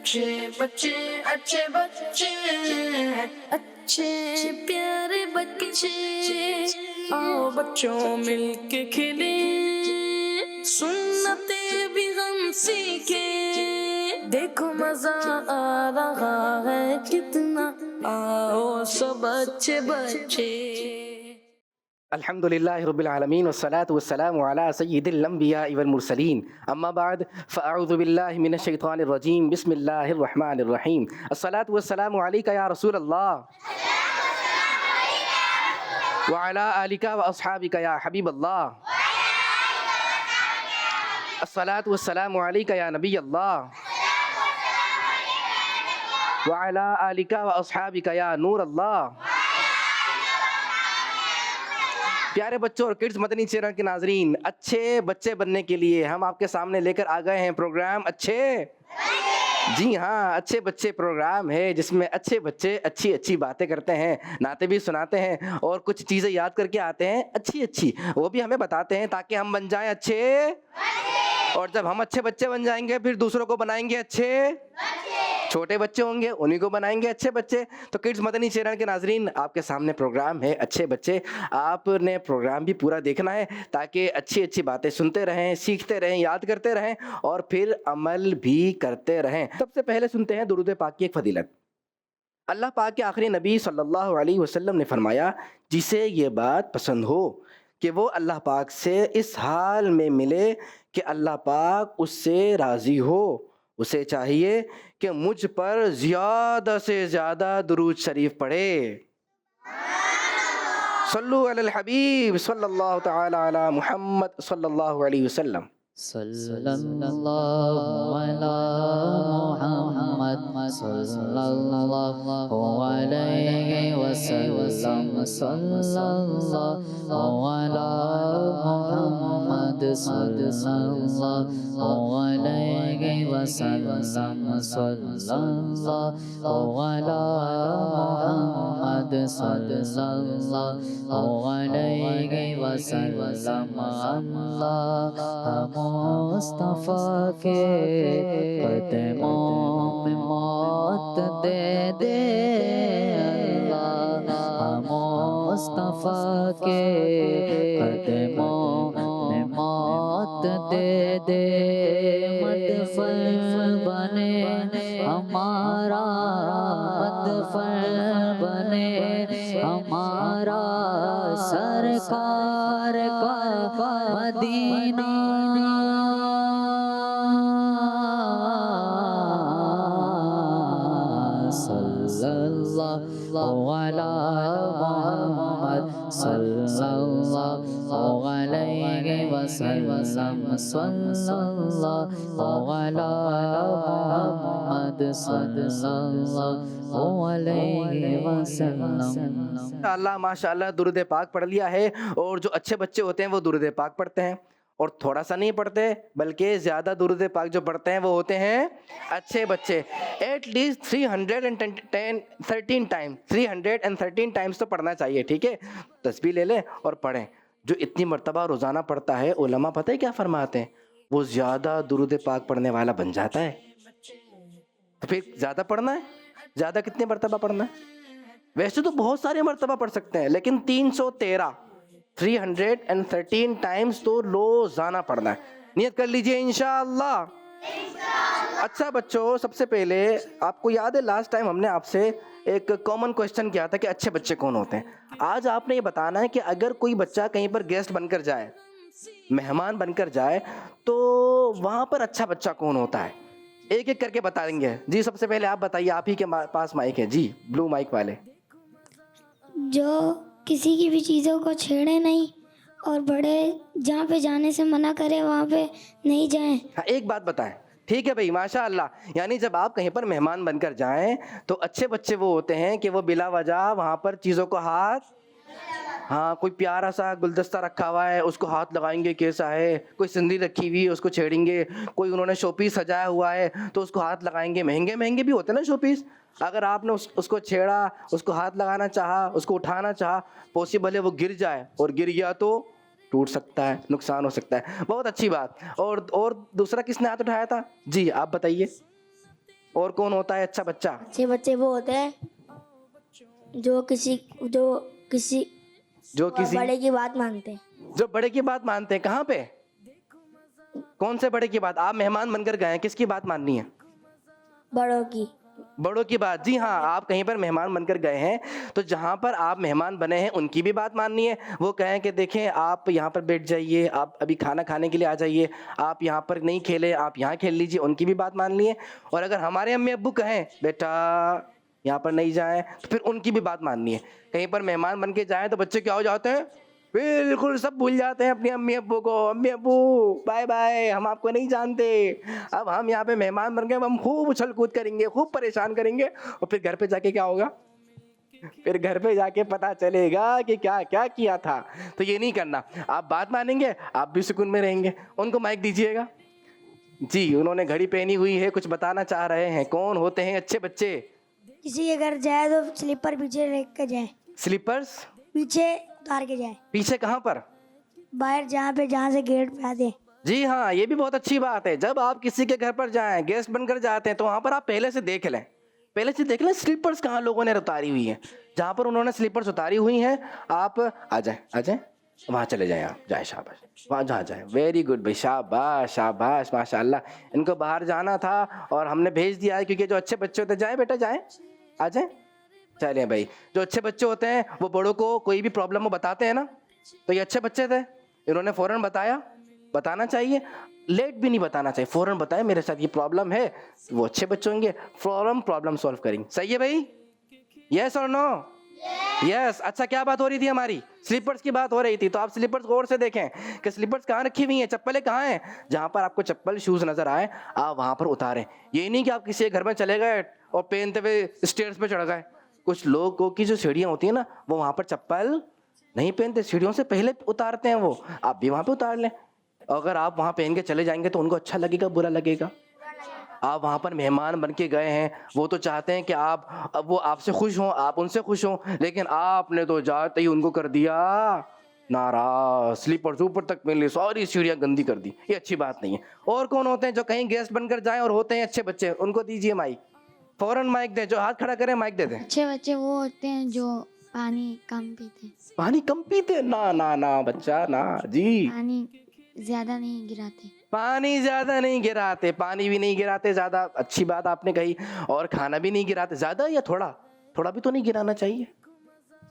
अच्छे बच्चे अच्छे बच्चे अच्छे प्यारे बच्चे आओ बच्चों मिलके खेले सुन्नते भी हम सीखे देखो मजा आ रहा है कितना आओ सब अच्छे बच्चे। अल्हम्दुलिल्लाहि रब्बिल आलमीन वस्सलातु वस्सलामु अला सय्यिदिल अंबिया वल मुरसलीन अम्मा बाद फ़अऊज़ु बिल्लाहि मिनश शैतानिर रजीम बिस्मिल्लाहिर रहमानिर रहीम अस्सलातु वस्सलामु अलैका या रसूल अल्लाह व अला आलिका व अस्हाबिका या हबीब अल्लाह अस्सलातु वस्सलामु अलैका या नबी अल्लाह व अला आलिका व अस्हाबिका या नूर अल्लाह। प्यारे बच्चों और किड्स मदनी चैनल के नाजरीन, अच्छे बच्चे बनने के लिए हम आपके सामने लेकर आ गए हैं प्रोग्राम अच्छे, जी हाँ, अच्छे बच्चे प्रोग्राम है जिसमें अच्छे बच्चे अच्छी अच्छी बातें करते हैं, नाते भी सुनाते हैं और कुछ चीज़ें याद करके आते हैं अच्छी अच्छी, वो भी हमें बताते हैं ताकि हम बन जाएं अच्छे। और जब हम अच्छे बच्चे बन जाएंगे फिर दूसरों को बनाएंगे अच्छे, छोटे बच्चे होंगे उन्हीं को बनाएंगे अच्छे बच्चे। तो किड्स मदनी चैनल के नाजरीन, आपके सामने प्रोग्राम है अच्छे बच्चे, आपने प्रोग्राम भी पूरा देखना है ताकि अच्छी अच्छी बातें सुनते रहें, सीखते रहें, याद करते रहें और फिर अमल भी करते रहें। सबसे पहले सुनते हैं दुरूद पाक की एक फजीलत। अल्लाह पाक के आखिरी नबी सल्लल्लाहु अलैहि वसल्लम ने फरमाया, जिसे ये बात पसंद हो कि वो अल्लाह पाक से इस हाल में मिले कि अल्लाह पाक उससे राज़ी हो, उसे चाहिए कि मुझ पर ज़्यादा से ज़्यादा दुरूद शरीफ पढ़े। सल्लु अलल हबीब सल्लल्लाहु तआला अला मुहम्मद सल्लल्लाहु अलैहि वसल्लम। सल्लल्लाहु अला मुहम्मद सल्लल्लाहु अलैहि वसल्लम सल्लल्लाहु अला मुहम्मद सल्लल्लाहु अलैहि वसल्लम सल्लल्लाहु अला मुहम्मद सल्लल्लाहु अलैहि वसल्लम। अल्लाह मुस्तफ़ा के कदमों में मौत दे दे, अल्लाह मुस्तफ़ा के कदमों में मौत दे दे। मदफन बने हमारा, मदफन बने हमारा, सरकार का मदीना सल्लल्लाहु अला मुहम्मद सल्लल्लाहु अलैहि वसल्लम सल्लल्लाहु अला मुहम्मद सल्लल्लाहु अलैहि वसल्लम। अल्लाह माशाअल्लाह दुरूद पाक पढ़ लिया है और जो अच्छे बच्चे होते हैं वो दुरूद पाक पढ़ते हैं और थोड़ा सा नहीं पढ़ते बल्कि ज़्यादा दुरूद पाक जो पढ़ते हैं वो होते हैं अच्छे बच्चे। एटलीस्ट 313 टाइम्स तो पढ़ना चाहिए, ठीक है। तस्बीह ले लें और पढ़ें। जो इतनी मर्तबा रोज़ाना पढ़ता है, उलमा पता है क्या फरमाते हैं, वो ज़्यादा दुरूद पाक पढ़ने वाला बन जाता है। तो फिर ज़्यादा पढ़ना है, ज़्यादा कितनी मर्तबा पढ़ना है? वैसे तो बहुत सारे मर्तबा पढ़ सकते हैं लेकिन 313 टाइम्स तो रोजाना पढ़ना है। नियत कर लीजिए इंशाअल्लाह। अच्छा बच्चों, सबसे पहले आपको याद है लास्ट टाइम हमने आपसे एक कॉमन क्वेश्चन किया था कि अच्छे बच्चे कौन होते हैं। आज आपने ये बताना है कि अगर कोई बच्चा कहीं पर गेस्ट बनकर जाए, मेहमान बनकर जाए, तो वहाँ पर अच्छा बच्चा कौन होता है। एक एक करके बताएंगे। जी सबसे पहले आप बताइए, आप ही के पास माइक है जी, ब्लू माइक वाले। जो किसी की भी चीज़ों को छेड़े नहीं और बड़े जहाँ पे जाने से मना करे वहाँ पे नहीं जाएं। हाँ, एक बात बताएं। ठीक है भाई, माशाअल्लाह। यानी जब आप कहीं पर मेहमान बनकर जाएं तो अच्छे बच्चे वो होते हैं कि वो बिला वजह वहाँ पर चीज़ों को हाथ, हाँ, कोई प्यारा सा गुलदस्ता रखा हुआ है उसको हाथ लगाएंगे कैसा है, कोई सिंदूर रखी हुई है उसको छेड़ेंगे, कोई उन्होंने शोपीस सजाया हुआ है तो उसको हाथ लगाएंगे। महंगे महंगे भी होते हैं ना शोपीस, अगर आपने उसको छेड़ा, उसको हाथ लगाना चाहा, उसको उठाना चाहा, पॉसिबल है वो गिर जाए और गिर गया तो टूट सकता है, नुकसान हो सकता है। बहुत अच्छी बात। और दूसरा किसने हाथ उठाया था? जी आप बताइए। और कौन होता है अच्छा बच्चा? अच्छे बच्चे वो होते हैं जो किसी बड़े की बात मानते हैं। जो बड़े की बात मानते हैं। कहाँ पे? कौन से बड़े की बात? आप मेहमान बनकर गए हैं, किसकी बात माननी है? बड़ों की बात। जी हाँ, आप कहीं पर मेहमान बनकर गए हैं तो जहाँ पर आप मेहमान बने हैं उनकी भी बात माननी है। वो कहें कि देखें आप यहाँ पर बैठ जाइए, आप अभी खाना खाने के लिए आ जाइए, आप यहाँ पर नहीं खेले, आप यहाँ खेल लीजिए, उनकी भी बात मान लिए। और अगर हमारे अम्मी अब्बू कहें बेटा यहाँ पर नहीं जाएं, तो फिर उनकी भी बात माननी है। कहीं पर मेहमान बन के जाएँ तो बच्चे क्या हो जाते हैं? बिल्कुल सब भूल जाते हैं अपनी अम्मी अब्बू को। अम्मी अब्बू बाय बाय, हम आपको नहीं जानते, अब हम यहाँ पे मेहमान बन गए, हम खूब उछल कूद करेंगे, खूब परेशान करेंगे। और फिर घर पे जाके क्या होगा? फिर घर पे जाके पता चलेगा कि क्या क्या किया था। तो ये नहीं करना। आप बात मानेंगे, आप भी सुकून में रहेंगे। उनको माइक दीजिएगा। जी, उन्होंने घड़ी पहनी हुई है, कुछ बताना चाह रहे हैं। कौन होते हैं अच्छे बच्चे? किसी के घर जाए तो स्लीपर पीछे रख के जाए। स्लीपर्स पीछे उतार के जाए। पीछे कहाँ पर? बाहर जहाँ से गेट पे आते। जी हाँ, ये भी बहुत अच्छी बात है। जब आप किसी के घर पर जाएं, गेस्ट बनकर जाते हैं, तो वहाँ पर आप पहले से देख लें स्लीपर्स कहाँ लोगों ने उतारी हुई है। जहाँ पर उन्होंने स्लीपर्स उतारी हुई हैं, आप आ जाए वहाँ चले जाएं। आप जाए, शाबाश, वहाँ जहाँ जाए। वेरी गुड भाई, शाबाश शाबाश, माशाल्लाह। इनको बाहर जाना था और हमने भेज दिया है, क्योंकि जो अच्छे बच्चे होते हैं, जाए बेटा जाए, आ जाए। चलिए भाई, जो अच्छे बच्चे होते हैं वो बड़ों को कोई भी प्रॉब्लम वो बताते हैं ना, तो ये अच्छे बच्चे थे, इन्होंने फौरन बताना चाहिए, लेट भी नहीं बताना चाहिए, फौरन बताए मेरे साथ ये प्रॉब्लम है। वो अच्छे बच्चे होंगे, फौरन प्रॉब्लम सॉल्व करेंगे। सही है भाई? यस और नो? यस। अच्छा, क्या बात हो रही थी हमारी? स्लीपर्स की बात हो रही थी। तो आप स्लीपर्स गौर से देखें कि स्लीपर्स कहाँ रखी हुई हैं, चप्पलें कहाँ हैं। जहाँ पर आपको चप्पल शूज नजर आए, आप वहाँ पर उतारें। ये नहीं कि आप किसी घर में चले गए और पहनते हुए स्टेयर्स पे चढ़ गए। कुछ लोगों की जो सीढ़ियाँ होती है ना, वो वहाँ पर चप्पल नहीं पहनते, सीढ़ियों से पहले उतारते हैं वो। आप भी वहाँ पे उतार लें। अगर आप वहाँ पहन के चले जाएंगे तो उनको अच्छा लगेगा, बुरा लगेगा? आप वहाँ पर मेहमान बन के गए हैं, वो तो चाहते हैं कि वो आपसे खुश हों, आप उनसे खुश हों, लेकिन आपने तो जाते ही उनको कर दिया नाराज। स्लीपर्स ऊपर तक पहन ली, सारी सीढ़ियाँ गंदी कर दी। ये अच्छी बात नहीं है। और कौन होते हैं जो कहीं गेस्ट बनकर जाएं और होते हैं अच्छे बच्चे? उनको दीजिए माइक, फौरन माइक दें। जो हाथ खड़ा करें माइक दे दें। अच्छे बच्चे वो होते हैं जो पानी कम पीते। पानी कम पीते? ना ना ना बच्चा, ना जी। पानी ज्यादा नहीं गिराते। पानी ज्यादा नहीं गिराते, पानी भी नहीं गिराते ज्यादा, अच्छी बात आपने कही। और खाना भी नहीं गिराते ज्यादा, या थोड़ा भी तो नहीं गिराना चाहिए,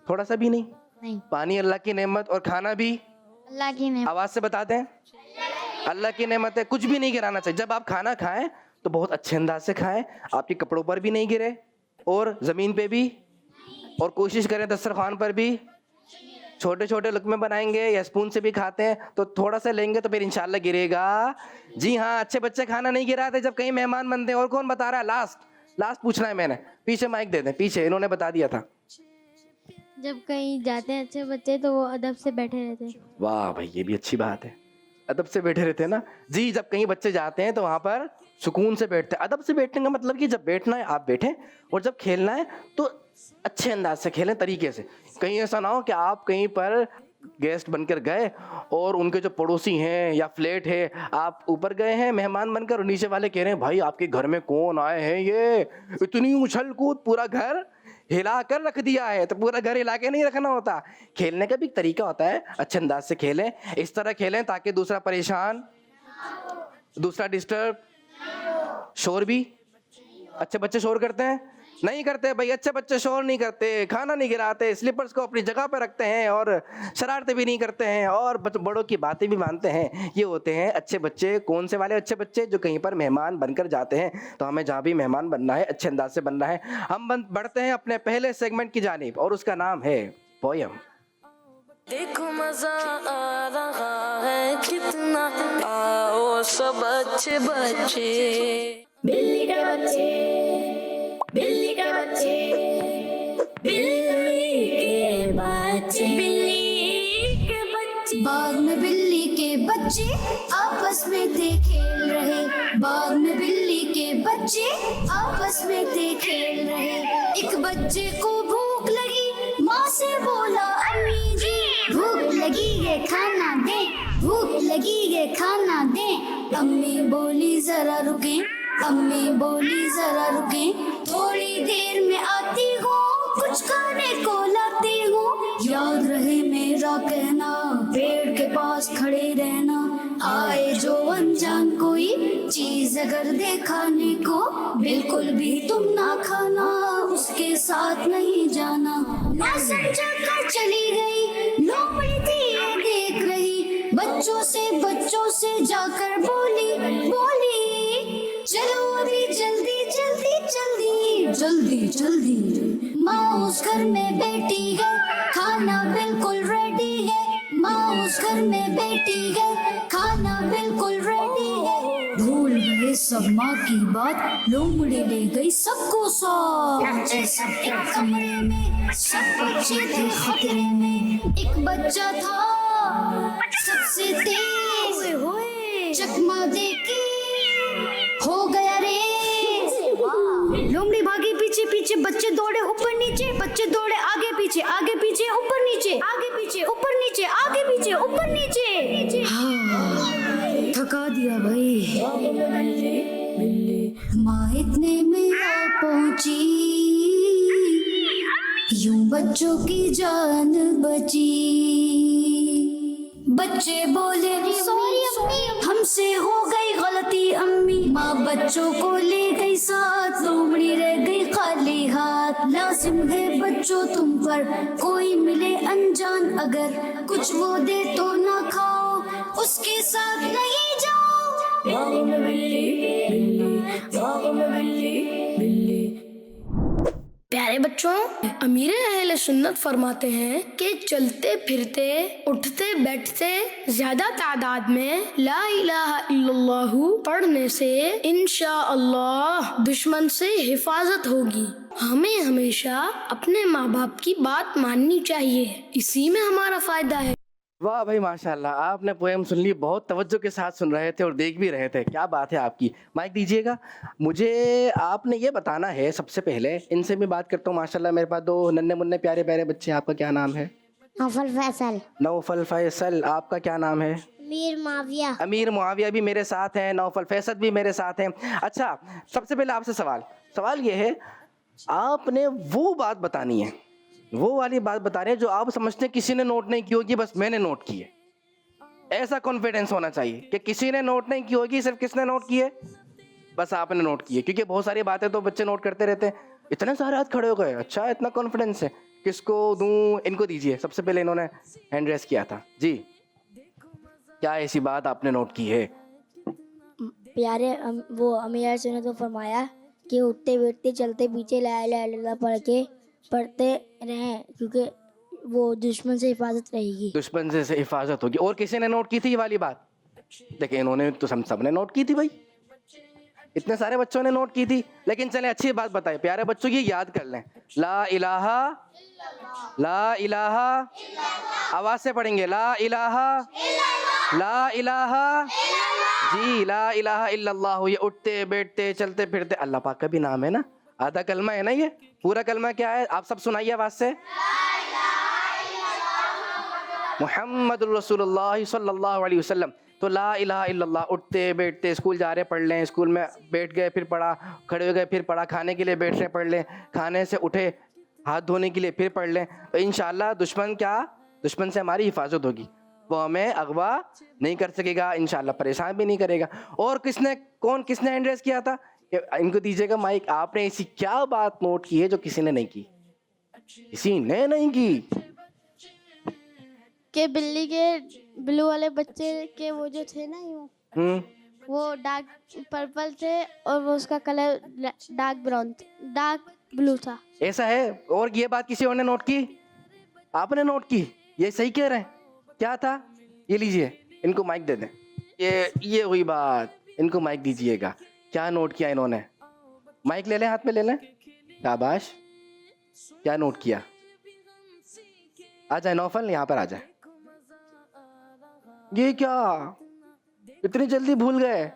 थोड़ा सा भी नहीं। पानी अल्लाह की नेमत और खाना भी अल्लाह की नेमत। आवाज से बताते हैं, अल्लाह की नेमत है, कुछ भी नहीं गिराना चाहिए। जब आप खाना खाएं तो बहुत अच्छे अंदाज से खाएं, आपके कपड़ों पर भी नहीं गिरे और जमीन पे भी, और कोशिश करें दस्तरखान पर भी। छोटे छोटे लुकमे बनाएंगे या स्पून से भी खाते हैं तो थोड़ा सा लेंगे तो फिर इंशाल्लाह गिरेगा। जी हाँ, अच्छे बच्चे खाना नहीं गिराते जब कहीं मेहमान बनते हैं। और कौन बता रहा है? लास्ट पूछना है मैंने। पीछे माइक दे दें, पीछे, इन्होंने बता दिया था। जब कहीं जाते हैं अच्छे बच्चे तो वो अदब से बैठे रहते हैं। वाह भाई, ये भी अच्छी बात है, अदब से बैठे रहते हैं ना। जी, जब कहीं बच्चे जाते हैं तो वहाँ पर सुकून से बैठते हैं। अदब से बैठने का मतलब कि जब बैठना है आप बैठें, और जब खेलना है तो अच्छे अंदाज से खेलें, तरीके से। कहीं ऐसा ना हो कि आप कहीं पर गेस्ट बनकर गए और उनके जो पड़ोसी हैं या फ्लैट है, आप ऊपर गए हैं मेहमान बनकर और नीचे वाले कह रहे हैं भाई आपके घर में कौन आए हैं, ये इतनी उछल कूद, पूरा घर हिला कर रख दिया है। तो पूरा घर हिला के नहीं रखना होता, खेलने का भी एक तरीका होता है। अच्छे अंदाज से खेलें, इस तरह खेलें ताकि दूसरा परेशान, दूसरा डिस्टर्ब। शोर भी, अच्छे बच्चे शोर करते हैं? नहीं करते भाई, अच्छे बच्चे शोर नहीं करते, खाना नहीं गिराते, स्लीपर्स को अपनी जगह पर रखते हैं और शरारतें भी नहीं करते हैं और बड़ों की बातें भी मानते हैं। ये होते हैं अच्छे बच्चे। कौन से वाले अच्छे बच्चे? जो कहीं पर मेहमान बनकर जाते हैं। तो हमें जहाँ भी मेहमान बनना है अच्छे अंदाज से बनना है। हम बढ़ते हैं अपने पहले सेगमेंट की जानिब और उसका नाम है पोयम। देखो मजा आ रहा है कितना, आओ सब अच्छे बच्चे। बिल्ली के बच्चे, बिल्ली के बच्चे, बिल्ली के बच्चे, बिल्ली के बच्चे। बाग में बिल्ली के बच्चे आपस में थे खेल रहे। बाग में बिल्ली के बच्चे आपस में थे खेल रहे। एक बच्चे को भूख लगी, माँ से बोला अम्मी जी भूख लगी है खाना दे, भूख लगी है खाना दे। अम्मी बोली जरा रुके, अम्मी बोली जरा रुके, थोड़ी देर में आती हूँ, कुछ खाने को लाती हूँ। याद रहे मेरा कहना, पेड़ के पास खड़े रहना। आए जो अनजान कोई चीज अगर दे खाने को, बिल्कुल भी तुम ना खाना, उसके साथ नहीं जाना। ना समझा कर चली गई, लोमड़ी थी ये देख रही, बच्चों से जाकर बोली चलो अभी जल्दी जल्दी जल्दी जल्दी जल्दी। माँ उस घर में बैठी है, खाना बिल्कुल रेडी है। माँ उस घर में बैठी है, खाना बिल्कुल रेडी है। भूल गए सब माँ की बात, लोमड़ी ले गई सबको साथ। बच्चे सब एक कमरे में, सब बच्चे थे खतरे में। एक बच्चा था सबसे तेज, चकमा देके हो गया रे। लोमड़ी भागी पीछे पीछे, बच्चे दौड़े ऊपर नीचे, बच्चे दौड़े आगे पीछे ऊपर नीचे, आगे पीछे ऊपर नीचे, आगे पीछे ऊपर नीचे। हाँ, थका दिया भाई। माँ इतने में आ पहुंची, यूं बच्चों की जान बची। बच्चे बोले सॉरी अम्मी, हमसे हो गई गलती अम्मी। माँ बच्चों को ले गई साथ, लोमड़ी रह गई खाली हाथ। लाजिम है बच्चों तुम पर, कोई मिले अनजान अगर, कुछ वो दे तो ना खाओ, उसके साथ नहीं जाओ। बागों में बिल्ली, बागों में बिल्ली। प्यारे बच्चों, अमीर अहले सुन्नत फरमाते हैं कि चलते फिरते उठते बैठते ज्यादा तादाद में ला इलाहा इल्लल्लाहु पढ़ने से इंशाअल्लाह दुश्मन से हिफाजत होगी। हमें हमेशा अपने माँ बाप की बात माननी चाहिए, इसी में हमारा फायदा है। वाह भाई माशाल्लाह, आपने पोएम सुन ली, बहुत तवज्जो के साथ सुन रहे थे और देख भी रहे थे। क्या बात है आपकी। माइक दीजिएगा। मुझे आपने ये बताना है सबसे पहले, इनसे भी बात करता हूँ। माशाल्लाह मेरे पास दो नन्हे मुन्ने प्यारे प्यारे बच्चे। आपका क्या नाम है? नौफल फैसल। नौफल फैसल। आपका क्या नाम है? अमीर माविया। अमीर मुआविया भी मेरे साथ हैं, नौफल फैसल भी मेरे साथ हैं। अच्छा, सबसे पहले आपसे सवाल ये है, आपने वो बात बतानी है, वो वाली बात बता रहे हैं जो आप समझते हैं किसी ने नोट नहीं की होगी, बस मैंने नोट की है। ऐसा कॉन्फिडेंस होना चाहिए कि किसी ने नोट नहीं की होगी, सिर्फ किसने नोट की है? बस आपने नोट की है। क्योंकि बहुत सारी बातें तो बच्चे नोट करते रहते हैं। इतने सारे हाथ खड़े हो गए, अच्छा इतना कॉन्फिडेंस है। किसको दूं? इनको दीजिए। सबसे पहले इन्होंने हैंड रेस किया था जी। क्या ऐसी बात आपने नोट की है? प्यारे वो अमीर से ने तो फरमाया कि उठते बैठते चलते पीछे ला इलाहा इल्लल्लाह पढ़ के पढ़ते रहें, क्योंकि वो दुश्मन से हिफाजत रहेगी। दुश्मन से हिफाजत होगी। और किसी ने नोट की थी ये वाली बात? देखिए इन्होंने तो सबने नोट की थी भाई, इतने सारे बच्चों ने नोट की थी। लेकिन चले अच्छी बात बताए, प्यारे बच्चों ये याद कर लें, ला इलाहा आवाज से पढ़ेंगे, ला इलाहा जी, ला इलाहा इल्लल्लाह। ये उठते बैठते चलते फिरते अल्लाह पाक का भी नाम है ना, आधा कलमा है ना। ये पूरा कलमा क्या है? आप सब सुनाइए आवाज से। मुहम्मदुर रसूलुल्लाह सल्लल्लाहु अलैहि वसल्लम। तो ला इलाहा इल्लल्लाह, उठते बैठते, स्कूल जा रहे पढ़ लें, स्कूल में बैठ गए फिर पढ़ा, खड़े हो गए फिर पढ़ा, खाने के लिए बैठ रहे पढ़ लें, खाने से उठे हाथ धोने के लिए फिर पढ़ लें। तो इंशाअल्लाह दुश्मन से हमारी हिफाजत होगी, वो हमें अगवा नहीं कर सकेगा, इंशाअल्लाह परेशान भी नहीं करेगा। और किसने हैंड रेस किया था? इनको दीजिएगा माइक। आपने ऐसी क्या बात नोट की है जो किसी ने नहीं की? किसी ने नहीं की। के बिल्ली के ब्लू वाले बच्चे के वो जो थे ना, यूं वो डार्क पर्पल थे और वो उसका कलर डार्क ब्लू था। ऐसा है? और ये बात किसी और ने नोट की? आपने नोट की? ये सही कह रहे हैं। क्या था? ये लीजिए, इनको माइक दे दें। ये हुई बात, इनको माइक दीजिएगा। क्या नोट किया इन्होंने? माइक ले लें, हाथ में ले लें। शाबाश। क्या नोट किया? आ जाए नौफल, यहाँ पर आ जाए। ये क्या इतनी जल्दी भूल गए?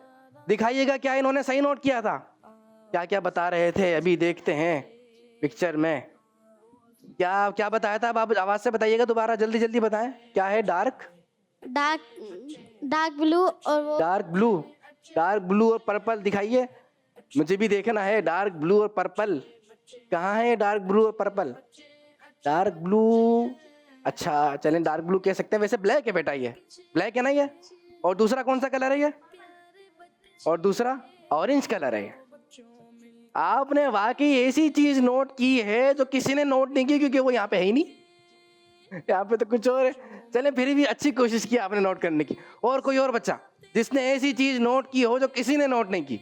दिखाइएगा क्या इन्होंने सही नोट किया था। क्या क्या बता रहे थे अभी देखते हैं पिक्चर में। क्या बताया था? अब आप आवाज से बताइएगा दोबारा, जल्दी जल्दी बताएं। क्या है? डार्क ब्लू और वो डार्क ब्लू और पर्पल दिखाइए। मुझे भी देखना है डार्क ब्लू और पर्पल। कहाँ है डार्क ब्लू और पर्पल? डार्क ब्लू, अच्छा चलें डार्क ब्लू कह सकते हैं, वैसे ब्लैक है बेटा, ये ब्लैक है ना ये। और दूसरा कौन सा कलर है ये? और दूसरा ऑरेंज कलर है ये। आपने वाकई ऐसी चीज नोट की है जो किसी ने नोट नहीं की, क्योंकि वो यहाँ पे है ही नहीं, यहाँ पे तो कुछ और है। चले फिर भी अच्छी कोशिश की आपने नोट करने की। और कोई और बच्चा जिसने ऐसी चीज नोट की हो जो किसी ने नोट नहीं की?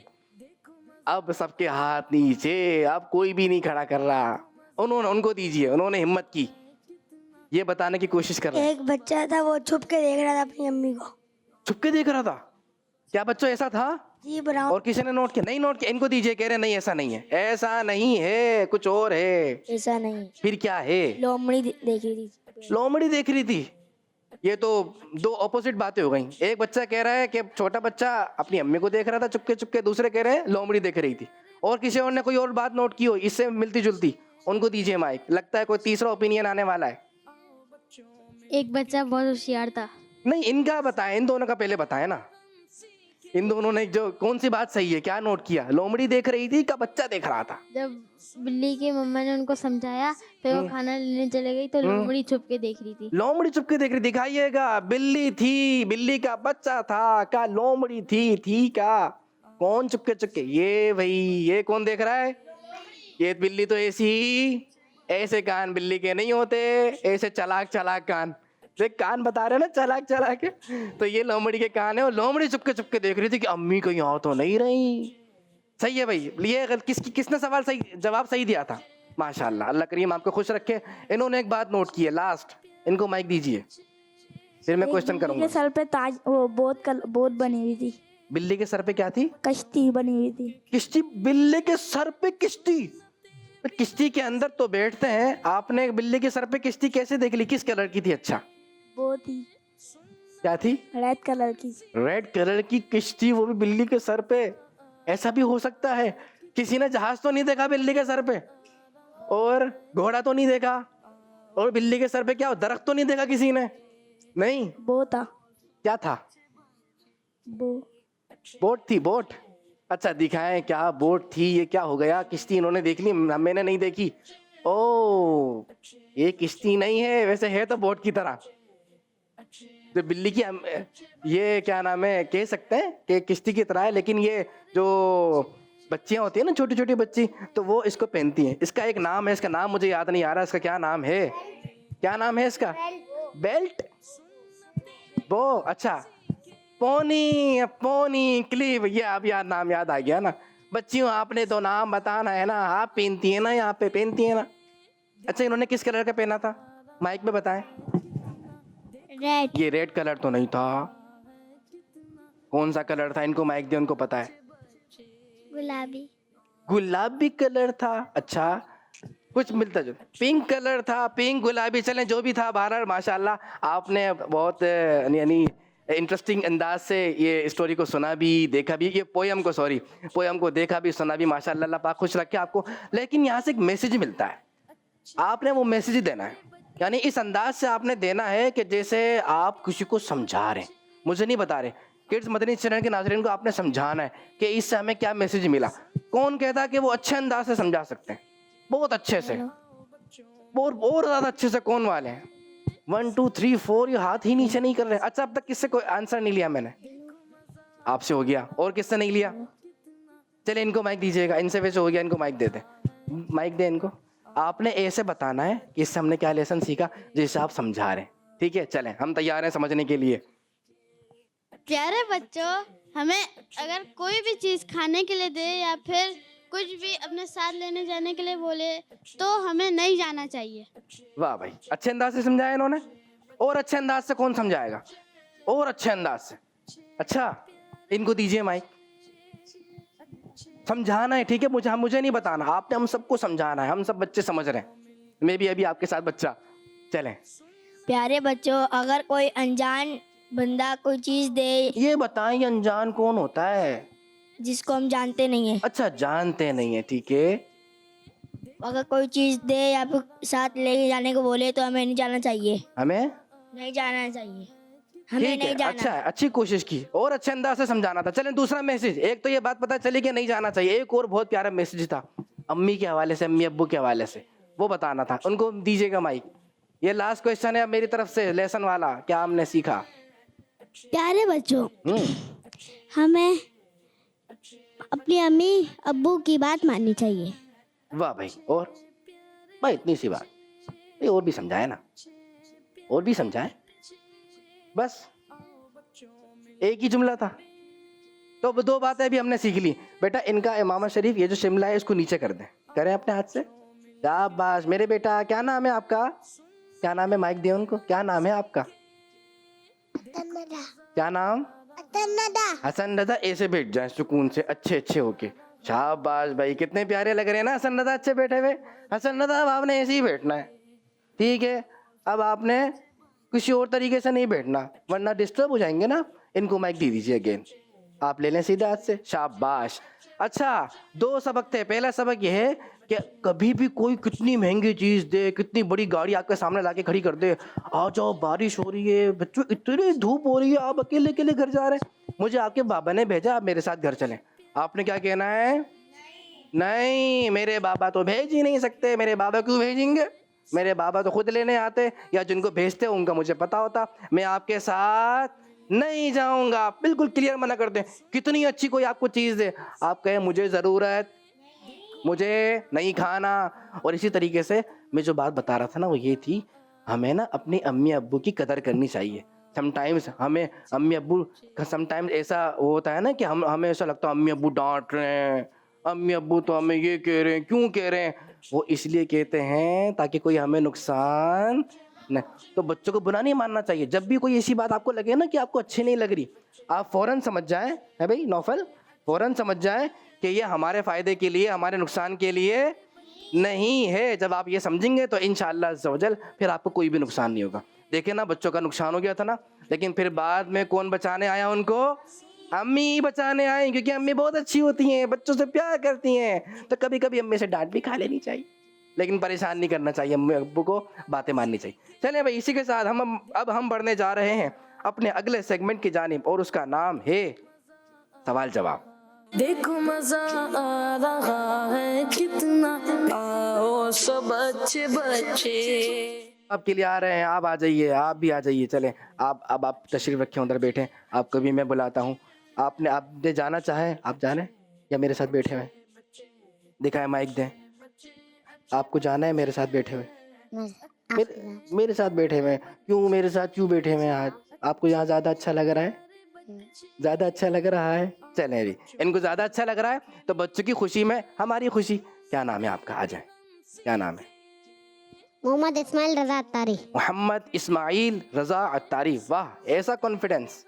अब सबके हाथ नीचे, अब कोई भी नहीं खड़ा कर रहा। उनको दीजिए, उन्होंने हिम्मत की, ये बताने की कोशिश कर रहे हैं। एक बच्चा था वो छुप के देख रहा था अपनी अम्मी को। छुप के देख रहा था? क्या बच्चों ऐसा था? जी ब्राउन। और किसी ने नोट किया? नहीं नोट किया। इनको दीजिए। कह रहे नहीं ऐसा नहीं है, ऐसा नहीं है, कुछ और है। ऐसा नहीं, फिर क्या है? लोमड़ी देख रही थी। लोमड़ी देख रही थी? ये तो दो ऑपोजिट बातें हो गई। एक बच्चा कह रहा है कि छोटा बच्चा अपनी अम्मी को देख रहा था चुपके चुपके, दूसरे कह रहे हैं लोमड़ी देख रही थी। और किसी और ने कोई और बात नोट की हो इससे मिलती जुलती, उनको दीजिए माइक। लगता है कोई तीसरा ओपिनियन आने वाला है। एक बच्चा बहुत होशियार था। नहीं, इनका बताएं, इन दोनों का पहले बताएं ना। इन दोनों ने जो कौन सी बात सही है, क्या नोट किया? लोमड़ी देख रही थी का बच्चा देख रहा था? जब बिल्ली की मम्मा ने उनको समझाया, फिर वो खाना लेने चले गई तो लोमड़ी छुप के देख रही थी। लोमड़ी चुपके देख रही। दिखाइएगा, बिल्ली थी, बिल्ली का बच्चा था का लोमड़ी थी का? कौन चुपके चुपके? ये भाई, ये कौन देख रहा है? ये बिल्ली तो ऐसे कान बिल्ली के नहीं होते, ऐसे चलाक चलाक कान। देख कान बता रहे ना, चलाक चलाक के। तो ये लोमड़ी के कान है, और लोमड़ी चुपके चुपके देख रही थी कि अम्मी कहीं यहाँ तो नहीं रही। सही है भाई। ये किसने सवाल सही जवाब सही दिया था? माशाल्लाह, अल्लाह करीम आपको खुश रखे। इन्होंने एक बात नोट की है, लास्ट इनको माइक दीजिए, फिर मैं क्वेश्चन करूंगा। सर पे ताज वो बोट बनी हुई थी। बिल्ली के सर पे क्या थी? कश्ती बनी हुई थी। किश्ती? बिल्ली के सर पे किश्ती? किश्ती के अंदर तो बैठते हैं, आपने बिल्ली के सर पे किश्ती कैसे देख ली? किस कलर की थी? अच्छा वो थी क्या थी? रेड कलर की। रेड कलर की किश्ती, वो भी बिल्ली के सर पे। ऐसा भी हो सकता है? किसी ने जहाज तो नहीं देखा बिल्ली के सर पे, और घोड़ा तो नहीं देखा, और बिल्ली के सर पे क्या दरख्त तो नहीं देखा किसी ने? नहीं। वो था। क्या था? बोट थी। बोट? अच्छा दिखाएं क्या बोट थी? ये क्या हो गया? किश्ती इन्होंने देख ली, मैंने नहीं देखी। ओ, ये किश्ती नहीं है, वैसे है तो बोट की तरह। जो बिल्ली की ये क्या नाम है, कह सकते हैं कि किश्ती की तरह है, लेकिन ये जो बच्चियां होती है ना, छोटी छोटी बच्ची, तो वो इसको पहनती हैं। इसका एक नाम है, इसका नाम मुझे याद नहीं आ रहा, इसका क्या नाम है? क्या नाम है इसका? बेल्ट? वो अच्छा, पोनी क्लिप। ये अब यार नाम याद आ गया ना। बच्चियों आपने तो नाम बताना है ना, आप पहनती है ना, यहाँ पे पहनती है ना। अच्छा इन्होंने किस कलर का पहना था? माइक में बताएं। रेड। ये रेड कलर तो नहीं था। कौन सा कलर था? इनको माइक दे, उनको पता है। गुलाबी। गुलाबी कलर था? अच्छा कुछ मिलता जो पिंक कलर था, पिंक गुलाबी, चलें जो भी था, बहरहाल माशाल्लाह आपने बहुत यानी इंटरेस्टिंग अंदाज से ये स्टोरी को सुना भी, देखा भी, ये पोयम को देखा भी, सुना भी। माशाल्लाह, अल्लाह पाक खुश रखे आपको। लेकिन यहाँ से एक मैसेज मिलता है, आपने वो मैसेज देना है, यानी इस अंदाज से आपने देना है कि जैसे आप किसी को समझा रहे हैं, मुझे नहीं बता रहे। किड्स मदनी चैनल के नाज़रीन को आपने समझाना है कि इससे हमें क्या मैसेज मिला। कौन कहता है कि वो अच्छे अंदाज से समझा सकते हैं? बहुत अच्छे से, बहुत ज़्यादा अच्छे से। कौन वाले हैं? 1 2 3 4, ये हाथ ही नीचे नहीं कर रहे। अच्छा अब तक किससे कोई आंसर नहीं लिया मैंने? आपसे हो गया, और किससे नहीं लिया? चले इनको माइक दीजिएगा, इनसे वैसे हो गया, इनको माइक दे दे। माइक दे इनको। आपने ऐसे बताना है कि इससे हमने क्या लेसन सीखा, जैसे आप समझा रहे हैं। ठीक है, चलें हम तैयार हैं समझने के लिए। प्यारे बच्चों, हमें अगर कोई भी चीज़ खाने के लिए दे या फिर कुछ भी अपने साथ लेने जाने के लिए बोले तो हमें नहीं जाना चाहिए। वाह भाई, अच्छे अंदाज से समझाया इन्होंने। और अच्छे अंदाज से कौन समझाएगा? और अच्छे अंदाज से। अच्छा इनको दीजिए माइक। समझाना है, ठीक है? मुझे नहीं बताना, आपने हम सबको समझाना है। हम सब बच्चे समझ रहे हैं, मैं भी अभी आपके साथ बच्चा। चलें। प्यारे बच्चों, अगर कोई अनजान बंदा कोई चीज दे, ये बताएं ये अनजान कौन होता है? जिसको हम जानते नहीं है, अच्छा जानते नहीं है, ठीक है। अगर कोई चीज दे या फिर साथ लेके जाने को बोले तो हमें नहीं जाना चाहिए। हमें नहीं जाना चाहिए। हमें ठीक है, नहीं जाना। अच्छा है, अच्छी कोशिश की और अच्छे अंदाज से समझाना था। चलें दूसरा मैसेज, एक तो ये बात पता चली कि नहीं जाना चाहिए, एक और बहुत प्यारा मैसेज था अम्मी के हवाले से, अम्मी अब्बू के हवाले से, वो बताना था। उनको दीजिएगा माइक। ये लास्ट क्वेश्चन है अब मेरी तरफ से लेसन वाला, क्या हमने सीखा? प्यारे बच्चों, हमें अपनी अम्मी अब्बू की बात माननी चाहिए। वाह भाई, और भाई इतनी सी बात, भाई और भी समझाए ना, और भी समझाए, बस एक ही जुमला था। तो दो बातें भी हमने सीख ली। बेटा इनका इमाम शरीफ ये जो शिमला है इसको नीचे कर दें, करें अपने हाथ से। शाबाश मेरे बेटा। क्या नाम है आपका? क्या नाम है? माइक दे उनको। क्या नाम है आपका? क्या नाम? हसन रजा। ऐसे बैठ जाए सुकून से, अच्छे अच्छे होके। शाबाश भाई, कितने प्यारे लग रहे हैं ना हसन रजा, अच्छे बैठे हुए। हसन रजा अब आपने ऐसे ही बैठना है, ठीक है? अब आपने किसी और तरीके से नहीं बैठना वरना डिस्टर्ब हो जाएंगे ना। इनको माइक दे दीजिए अगेन, आप ले लें सीधा हाथ से। शाबाश। अच्छा, दो सबक थे। पहला सबक यह है कि कभी भी कोई कितनी महंगी चीज दे, कितनी बड़ी गाड़ी आपके सामने लाके खड़ी कर दे, आ जाओ बारिश हो रही है, बच्चों इतनी धूप हो रही है, आप अकेले अकेले घर जा रहे हैं, मुझे आपके बाबा ने भेजा, आप मेरे साथ घर चलें। आपने क्या कहना है? नहीं, मेरे बाबा तो भेज ही नहीं सकते। मेरे बाबा क्यों भेजेंगे? मेरे बाबा तो खुद लेने आते, या जिनको भेजते उनका मुझे पता होता। मैं आपके साथ नहीं जाऊंगा। बिल्कुल क्लियर मना कर दें। कितनी अच्छी कोई आपको चीज दे, आप कहें मुझे जरूरत, मुझे नहीं खाना। और इसी तरीके से मैं जो बात बता रहा था ना वो ये थी, हमें ना अपनी अम्मी अब्बू की कदर करनी चाहिए। समटाइम्स हमें अम्मी अब्बू, समटाइम्स ऐसा होता है ना कि हमें ऐसा लगता है अम्मी अब्बू डांट रहे हैं, अम्मी अब्बू तो हमें ये कह रहे हैं, क्यों कह रहे हैं? वो इसलिए कहते हैं ताकि कोई हमें नुकसान नहीं। तो बच्चों को बुरा नहीं मानना चाहिए। जब भी कोई ऐसी बात आपको लगे ना कि आपको अच्छी नहीं लग रही, आप फौरन समझ जाएं, है भाई नौफल, फौरन समझ जाएं कि ये हमारे फायदे के लिए, हमारे नुकसान के लिए नहीं है। जब आप ये समझेंगे तो इंशाअल्लाह अज़्ज़वजल फिर आपको कोई भी नुकसान नहीं होगा। देखे ना, बच्चों का नुकसान हो गया था ना, लेकिन फिर बाद में कौन बचाने आया उनको? अम्मी बचाने आई, क्योंकि अम्मी बहुत अच्छी होती हैं, बच्चों से प्यार करती हैं। तो कभी कभी अम्मी से डांट भी खा लेनी चाहिए, लेकिन परेशान नहीं करना चाहिए, अम्मी अब्बू को बातें माननी चाहिए। चलिए भाई, इसी के साथ हम बढ़ने जा रहे हैं अपने अगले सेगमेंट की जानिब, और उसका नाम है सवाल जवाब। देखो मजा आ रहा है कितना, आओ सब अच्छे बच्चे। आपके लिए आ रहे हैं, आप आ जाइए, आप भी आ जाइए। चलें आप तशरीफ रखें, उधर बैठे, आपको भी मैं बुलाता हूँ। आपने जाना चाहे आप जाने, या मेरे साथ बैठे हुए? दिखाए माइक दें। आपको जाना है मेरे साथ बैठे हुए? मेरे साथ बैठे हुए? क्यों मेरे साथ क्यों बैठे हुए आज? आपको यहाँ ज़्यादा अच्छा लग रहा है? ज़्यादा अच्छा लग रहा है? चलें भी, इनको ज़्यादा अच्छा लग रहा है तो बच्चों की खुशी में हमारी खुशी। क्या नाम है आपका? आ जाए। क्या नाम है? मोहम्मद इस्माइल रजा अत्तारी। मोहम्मद इस्माइल रजा अत्तारी। वाह, ऐसा कॉन्फिडेंस।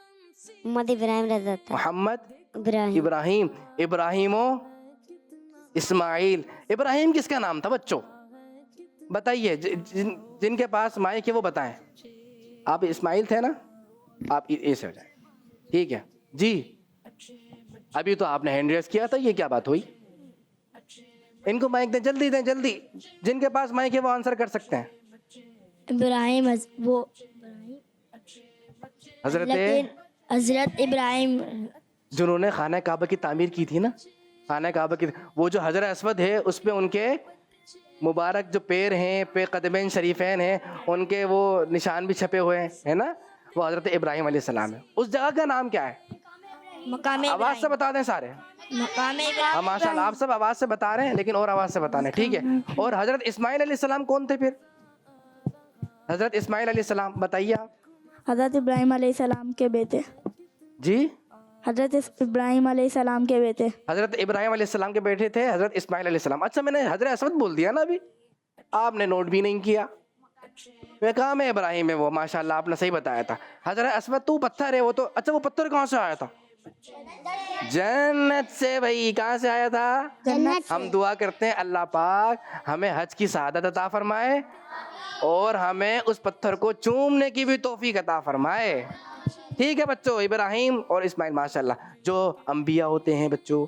मोहम्मद इब्राहिम रजा अत्तारी। मोहम्मद इब्राहिमो इस्माइल। इब्राहिम किसका नाम था बच्चों? बताइए, जिनके पास माइक है वो बताएं। आप इस्माइल थे ना? आप ऐसे हो जाए, ठीक है जी। अभी तो आपने हैंड रेस किया था, ये क्या बात हुई? इनको माइक दें, जल्दी दें, जल्दी। जिनके पास माइक है वो आंसर कर सकते हैं। इब्राहिम, वो हजरत इब्राहिम, जिन्होंने खाना काबा की तामीर की थी ना, खाना काबा की, वो जो हजर अस्वद है उस पे उनके मुबारक जो पैर हैं, पे कदमैन शरीफैन हैं, उनके वो निशान भी छपे हुए हैं, है ना? वो हजरत इब्राहिम अलैहिस्सलाम है। उस जगह का नाम क्या है? मकाम आवाज से बता दें सारे। मकाम हाँ माशाल्लाह, आप सब आवाज से बता रहे हैं, लेकिन और आवाज से बताना, ठीक है? और हजरत इस्माइल अलैहिस्सलाम कौन थे फिर? हजरत इस्माइल अलैहिस्सलाम बताइए आप। हज़रत इब्राहिम अलैहिस्सलाम के बेटे। जी, हज़रत इब्राहिम अलैहिस्सलाम के बेटे। हजरत इब्राहिम अलैहिस्सलाम के बेटे थे हजरत इस्माइल अलैहिस्सलाम। अच्छा, मैंने हजरत असवद बोल दिया ना अभी, आपने नोट भी नहीं किया। मैं कहा मैं इब्राहिम है वो, माशाल्लाह आपने सही बताया था। हजरत असवद तो पत्थर है वो तो। अच्छा, वो पत्थर कहाँ से आया था? जन्नत से। भाई कहाँ से आया था? जन्नत से। हम दुआ करते हैं अल्लाह पाक हमें हज की सआदत अता फरमाए और हमें उस पत्थर को चूमने की भी तौफीक अता फरमाए। ठीक है बच्चों, इब्राहिम और इस्माइल माशाल्लाह जो अंबिया होते हैं बच्चों,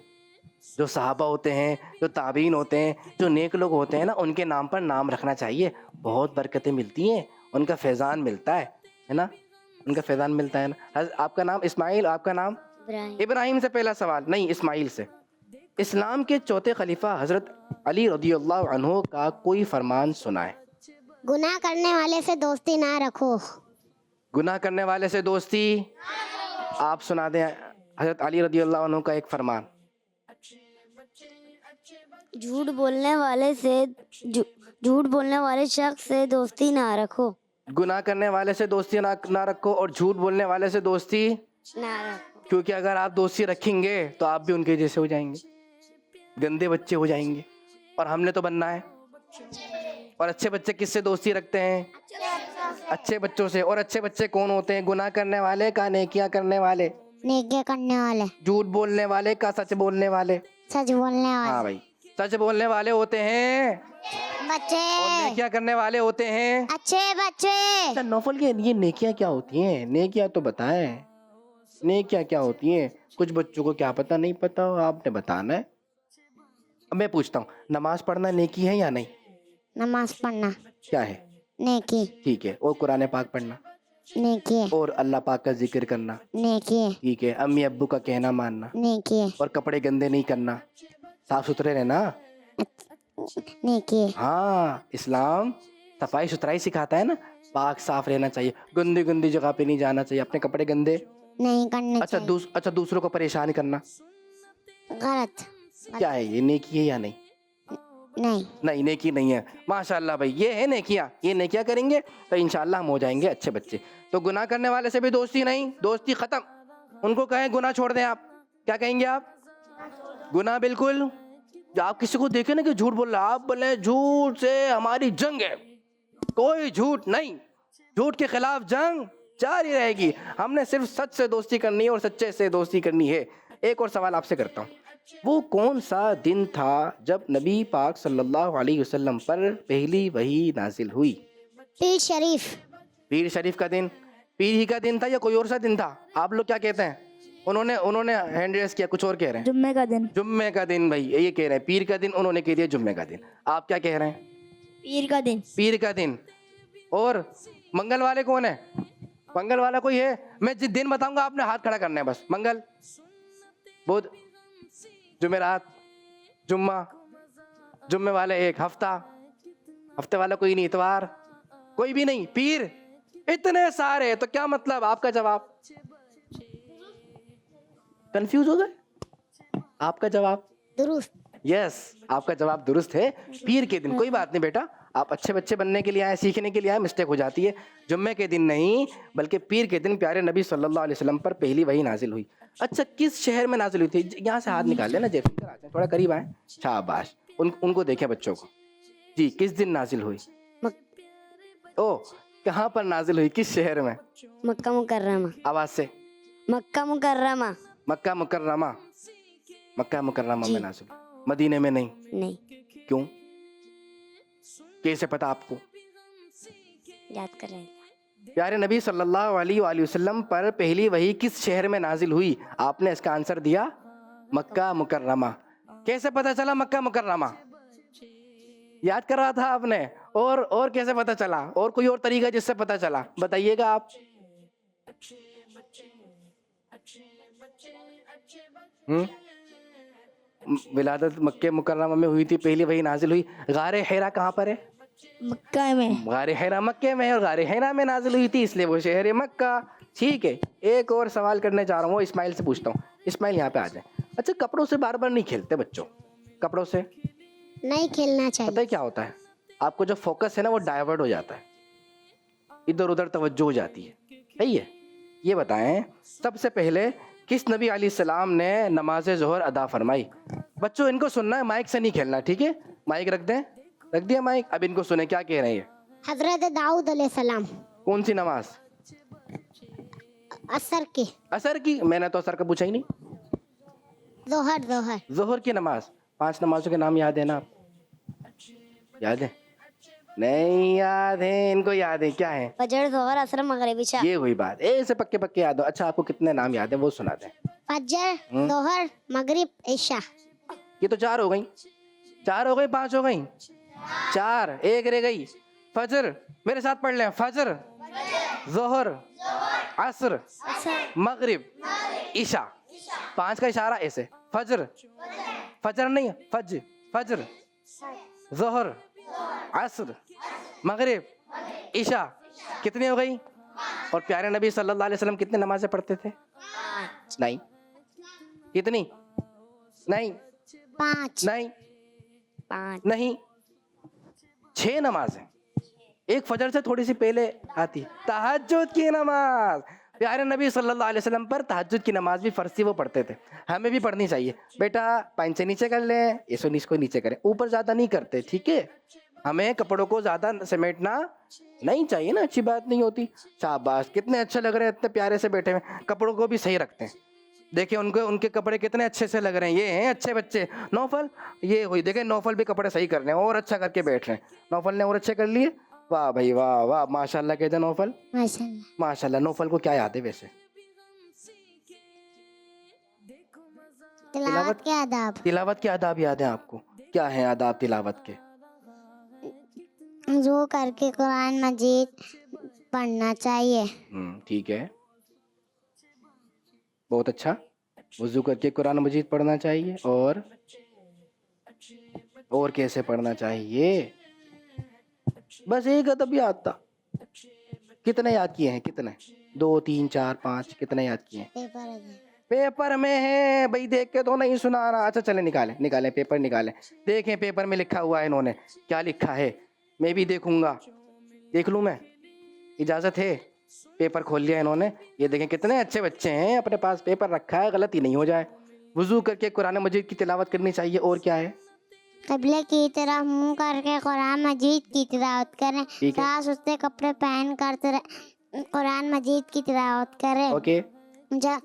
जो सहाबा होते हैं, जो ताबीन होते हैं, जो नेक लोग होते हैं ना, उनके नाम पर नाम रखना चाहिए। बहुत बरकतें मिलती हैं, उनका फैज़ान मिलता है ना? उनका फैजान मिलता है ना। आपका नाम इस्माइल, आपका नाम इब्राहिम। इब्राहिम से पहला सवाल नहीं, इस्माइल से। इस्लाम के चौथे खलीफा हजरत अली रदियल्लाहु अन्हु का कोई फरमान सुनाए। गुनाह करने वाले से दोस्ती ना रखो। गुनाह करने वाले से दोस्ती, आप सुना दें हजरत अली रदियल्लाहु अन्हु का एक फरमान। झूठ बोलने वाले से झूठ बोलने वाले शख्स से दोस्ती ना रखो। गुनाह करने वाले से दोस्ती ना रखो और झूठ बोलने वाले से दोस्ती, ना रखो। क्योंकि अगर आप दोस्ती रखेंगे तो आप भी उनके जैसे हो जाएंगे, गंदे बच्चे हो जाएंगे, और हमने तो बनना है। और अच्छे बच्चे किससे दोस्ती रखते हैं? अच्छे बच्चों से। और अच्छे बच्चे कौन होते हैं? गुनाह करने वाले का नेकियां करने वाले, नेकियां करने वाले, झूठ बोलने वाले का सच बोलने वाले। सच बोलने हाँ वाले। भाई, सच बोलने वाले होते हैं बच्चे और नेकियां करने वाले होते हैं अच्छे बच्चे। अच्छा नौफल, ये नेकियां क्या होती हैं? नेकियां तो बताएं, नेकियां क्या होती हैं? कुछ बच्चों को क्या पता, नहीं पता, आपने बताना है। अब मैं पूछता हूँ, नमाज पढ़ना नेकी है या नहीं? नमाज पढ़ना क्या है? नेकी। ठीक है। और कुरान पाक पढ़ना? नेकी। और अल्लाह पाक का जिक्र करना? नेकी। ठीक है। अम्मी अब्बू का कहना मानना? नेकी। और कपड़े गंदे नहीं करना, साफ सुथरे रहना? नेकी। हाँ, इस्लाम सफाई सुथराई सिखाता है ना, पाक साफ रहना चाहिए, गंदी गंदी जगह पे नहीं जाना चाहिए, अपने कपड़े गंदे नहीं करने अच्छा चाहिए। दूसरों को परेशान करना गलत। क्या है? ये नेकी है या नहीं? नहीं। नहीं, नेकी नहीं है। माशाल्लाह भाई, ये है नेकियां। ये नेकियां करेंगे तो इंशाल्लाह हम हो जाएंगे अच्छे बच्चे। तो गुनाह करने वाले से भी दोस्ती नहीं, दोस्ती खत्म। उनको कहें गुनाह छोड़ दें, आप क्या कहेंगे? आप गुनाह बिल्कुल। जब आप किसी को देखें ना कि झूठ बोल रहा है, आप बोले झूठ से हमारी जंग है, कोई झूठ नहीं, झूठ के खिलाफ जंग जारी रहेगी। हमने सिर्फ सच से दोस्ती करनी है और सच्चे से दोस्ती करनी है। एक और सवाल आपसे करता हूँ, वो कौन सा दिन था जब नबी पाक सल्लल्लाहु अलैहि वसल्लम पर पहली वही नाजिल हुई? पीर शरीफ। पीर शरीफ का दिन? पीर ही का दिन था या कोई और सा दिन था? आप लोग क्या कहते हैं? उन्होंने हैंड रेस किया, कुछ और कह रहे हैं। जुम्मे का दिन। जुम्मे का दिन भाई, ये कह रहे हैं पीर का दिन, उन्होंने कह दिया जुम्मे का दिन। आप क्या कह रहे हैं? पीर का दिन। पीर का दिन। और मंगल वाले कौन है? मंगल वाला कोई है? मैं जिस दिन बताऊंगा आपने हाथ खड़ा करना है बस। मंगल, बुध, जुमेरात, जुम्मा, जुम्मे वाले एक, हफ्ते वाला कोई नहीं, इतवार कोई भी नहीं, पीर इतने सारे। तो क्या मतलब? आपका जवाब? कंफ्यूज हो गए? आपका जवाब दुरुस्त। यस, आपका जवाब दुरुस्त है, पीर के दिन। कोई बात नहीं बेटा, आप अच्छे बच्चे बनने के लिए आए, सीखने के लिए आए, मिस्टेक हो जाती है। जुम्मे के दिन नहीं बल्कि पीर के दिन प्यारे नबी सल्लल्लाहु अलैहि वसल्लम पर पहली वही नाजिल हुई। अच्छा, किस शहर में नाजिल हुई थी? यहाँ से हाथ निकाल लेना, जैसे थोड़ा करीब आए, शाबाश। उनको देखें बच्चों को जी। किस दिन नाजिल हुई? ओ, कहाँ पर नाजिल हुई, किस शहर में? मक्का मुकर्रमा। आवाज से। मक्का मुकर्रमा। मक्का मुकर्रमा। मक्का मुकर्रमा में नाजिल, मदीने में नहीं? नहीं। क्यों? कैसे पता आपको? याद कर रहे हैं। प्यारे नबी सल्लल्लाहु अलैहि वसल्लम पर पहली वही किस शहर में नाजिल हुई? आपने इसका आंसर दिया मक्का मुकर्रमा। कैसे पता चला मक्का मुकर्रमा? याद कर रहा था आपने? और कैसे पता चला? और कोई और तरीका जिससे पता चला? बताइएगा आप। विलादत मक्के मुकर्रमा में हुई थी, पहली वही नाजिल हुई। गारे हिरा कहाँ पर है? मक्का में। गारे हिरा मक्के में, और गारे हिरा में नाजिल हुई थी, इसलिए वो शहर मक्का। ठीक है, एक और सवाल करने जा रहा हूँ, इस्माइल से पूछता हूँ। इस्माइल यहाँ पे आ जाए। अच्छा, कपड़ों से बार बार नहीं खेलते बच्चों, कपड़ों से नहीं खेलना चाहिए। पता है क्या होता है? आपको जो फोकस है ना वो डाइवर्ट हो जाता है, इधर उधर तवज्जो हो जाती है। सही है? ये बताएं, सबसे पहले किस नबी अलैहिस्सलाम ने नमाज ज़ोहर अदा फरमाई? बच्चों इनको सुनना है, माइक से नहीं खेलना, ठीक है? माइक रख दें, रख दिया माइक। अब इनको सुने, क्या कह रहे हैं? हजरत दाऊद अलैहिस्सलाम। कौन सी नमाज? असर की। असर की? मैंने तो असर का पूछा ही नहीं। जोहर। जोहर। जोहर की नमाज। 5 नमाजों के नाम याद है ना आप? याद है? नहीं याद है? इनको याद है, क्या है? फजर, जोहर, असर, मगरिब, इशा। ये हुई बात, ऐसे पक्के पक्के याद हो। अच्छा, आपको कितने नाम याद है वो सुना दें। फजर, जोहर, मगरिब, इशा। ये तो 4 हो गई। 4 हो गई, 5 हो गई? 4, एक रह गई। फजर, मेरे साथ पढ़ लें। फजर, जोहर, असर, मगरिब, ईशा। 5 का इशारा ऐसे। फजर, फजर नहीं, फज, फजर, जोहर, असर, मगरिब, ईशा। कितनी हो गई? और प्यारे नबी सल्लल्लाहु अलैहि वसल्लम कितने नमाजें पढ़ते थे? नहीं। कितनी? नहीं। 5 नहीं। 5 नहीं। 6 नमाजें। एक फजर से थोड़ी सी पहले आती तहज्जुद की नमाज। प्यारे नबी सल्लल्लाहु अलैहि वसल्लम पर तहज्जुद की नमाज भी फर्ज थी, वो पढ़ते थे। हमें भी पढ़नी चाहिए। बेटा पैंट से नीचे कर लें, इसको नीचे करें, ऊपर ज़्यादा नहीं करते, ठीक है? हमें कपड़ों को ज़्यादा समेटना नहीं चाहिए ना, अच्छी बात नहीं होती। शाबाश, कितने अच्छे लग रहे हैं, इतने प्यारे से बैठे हुए। कपड़ों को भी सही रखते हैं। देखिए उनके कपड़े कितने अच्छे से लग रहे हैं। ये हैं अच्छे बच्चे। नौफल, ये हुई, देखें नौफल भी कपड़े सही कर रहे हैं और अच्छा करके बैठ रहे हैं। नौफल ने और अच्छे कर लिए। वाह भाई वाह वाह, माशाल्लाह कहते हैं नौफल। माशाल्लाह। माशाल्लाह। नौफल को क्या याद है वैसे? तिलावत के आदाब। तिलावत के आदाब याद है आपको? क्या है आदाब तिलावत के? जो करके कुरान मजीद पढ़ना चाहिए। ठीक है, बहुत अच्छा। वुजू करके कुरान मजीद पढ़ना चाहिए। और कैसे पढ़ना चाहिए? बस एक अदब याद था। कितने याद किए हैं? कितने? 2 3 4 5 कितने याद किए हैं? पेपर में है भाई, देख के तो नहीं सुना रहा। अच्छा चले निकालें पेपर निकालें, देखें पेपर में लिखा हुआ है इन्होंने क्या लिखा है। मैं भी देखूंगा, देख लूँ मैं? इजाज़त है? पेपर खोल लिया इन्होंने। ये देखें कितने अच्छे बच्चे हैं, अपने पास पेपर रखा है, गलती नहीं हो जाए। वुजू करके कुरान मजीद की तिलावत करनी चाहिए। और क्या है? क़िबले की तरफ मुंह करके कुरान मजीद की तिलावत करें। ठीक है। साफ सुथरे कपड़े पहन कर कुरान मजीद की तिलावत करें। ओके। जब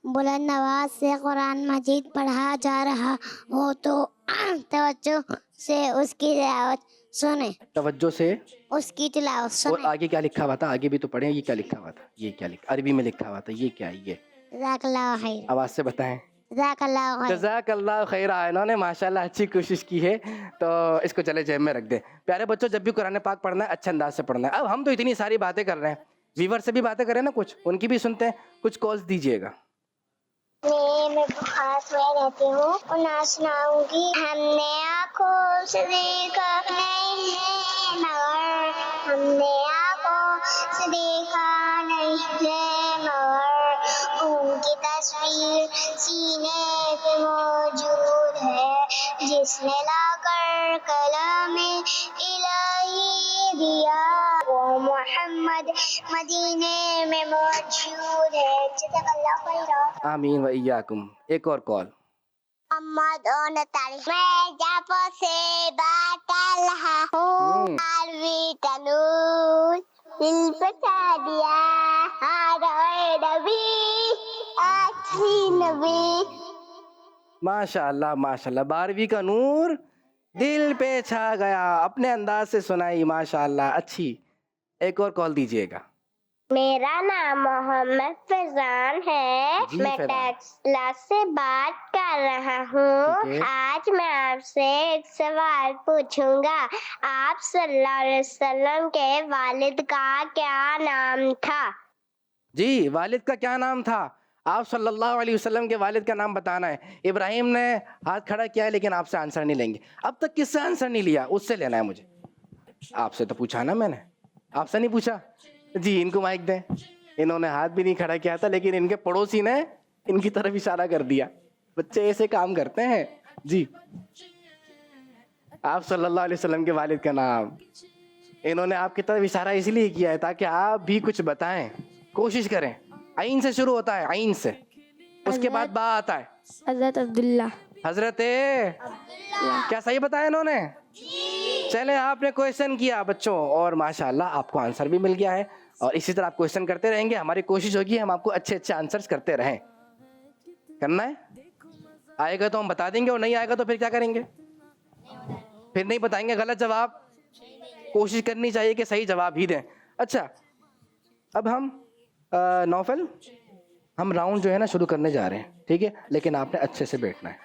बुलंद आवाज से कुरान मजीद पढ़ा जा रहा हो तो तवज्जो से उसकी तिलावत सुने। तवज्जो से उसकी तिलावत और सुने। आगे क्या लिखा हुआ था? आगे भी तो पढ़े। ये क्या लिखा हुआ था? ये क्या लिखा? अरबी में लिखा हुआ था। ये क्या है? ये जज़ाकल्लाहु खैर। आवाज़ से बताएं। जज़ाकल्लाहु खैर। जज़ाकल्लाहु खैरा। इन्होंने माशाल्लाह अच्छी कोशिश की है, तो इसको चले जेब में रख दे। प्यारे बच्चों, जब भी कुरान पाक पढ़ना है अच्छे अंदाज से पढ़ना है। अब हम तो इतनी सारी बातें कर रहे हैं, व्यूवर से भी बातें करें ना, कुछ उनकी भी सुनते हैं। कुछ कॉल्स दीजिएगा। मैं बुखार में रहती हूँ और ना सुनाऊंगी। हमने आँखों से देखा नहीं है मगर, हमने आँखों से देखा नहीं है मगर, उनकी तस्वीर सीने पे मौजूद है जिसने लाकर कलामे इलाही दिया। वो मोहम्मद मदीने में मौजूद है। जज़ाकल्लाहु खैरा। आमीन व इय्याकुम। एक और कॉल। मोहम्मद 39। मैं जापो से बात कर रहा हूँ। अरबी तनूर दिल पे छा दिया। हाय नबी आखिरी नबी। माशाल्लाह माशाल्लाह, 12वीं का नूर दिल पे छा गया। अपने अंदाज से सुनाई, माशाल्लाह अच्छी। एक और कॉल दीजिएगा। मेरा नाम मोहम्मद फैजान है। जी, मैं फैजान। टेक्सला से बात कर रहा हूँ। ठीक है। आज मैं आपसे एक सवाल पूछूंगा। आप सल्लल्लाहु अलैहि वसल्लम के वालिद का क्या नाम था? जी, वालिद का क्या नाम था? आप सल्लल्लाहु अलैहि वसल्लम के वालिद का नाम बताना है। इब्राहिम ने हाथ खड़ा किया है, लेकिन आपसे आंसर नहीं लेंगे। अब तक किससे आंसर नहीं लिया? उससे लेना है मुझे। आपसे तो पूछा ना मैंने, आपसे नहीं पूछा। जी, इनको माइक दें। इन्होंने हाथ भी नहीं खड़ा किया था, लेकिन इनके पड़ोसी ने इनकी तरफ इशारा कर दिया। बच्चे ऐसे काम करते हैं। जी, आप सल्लल्लाहु अलैहि वसल्लम के वालिद का नाम, इन्होंने आपकी तरफ इशारा इसलिए किया है ताकि आप भी कुछ बताएं, कोशिश करें। आइन से शुरू होता है, आइन से, उसके बाद बा आता है। हज़रत अब्दुल्ला। हजरत क्या सही बताया इन्होंने? चले, आपने क्वेश्चन किया बच्चों, और माशाल्लाह आपको आंसर भी मिल गया है। और इसी तरह आप क्वेश्चन करते रहेंगे। हमारी कोशिश होगी हम आपको अच्छे अच्छे आंसर्स करते रहें। करना है, आएगा तो हम बता देंगे, और नहीं आएगा तो फिर क्या करेंगे? फिर नहीं बताएंगे गलत जवाब। कोशिश करनी चाहिए कि सही जवाब ही दें। अच्छा, अब हम नौफल, हम राउंड जो है ना शुरू करने जा रहे हैं, ठीक है? लेकिन आपने अच्छे से बैठना है।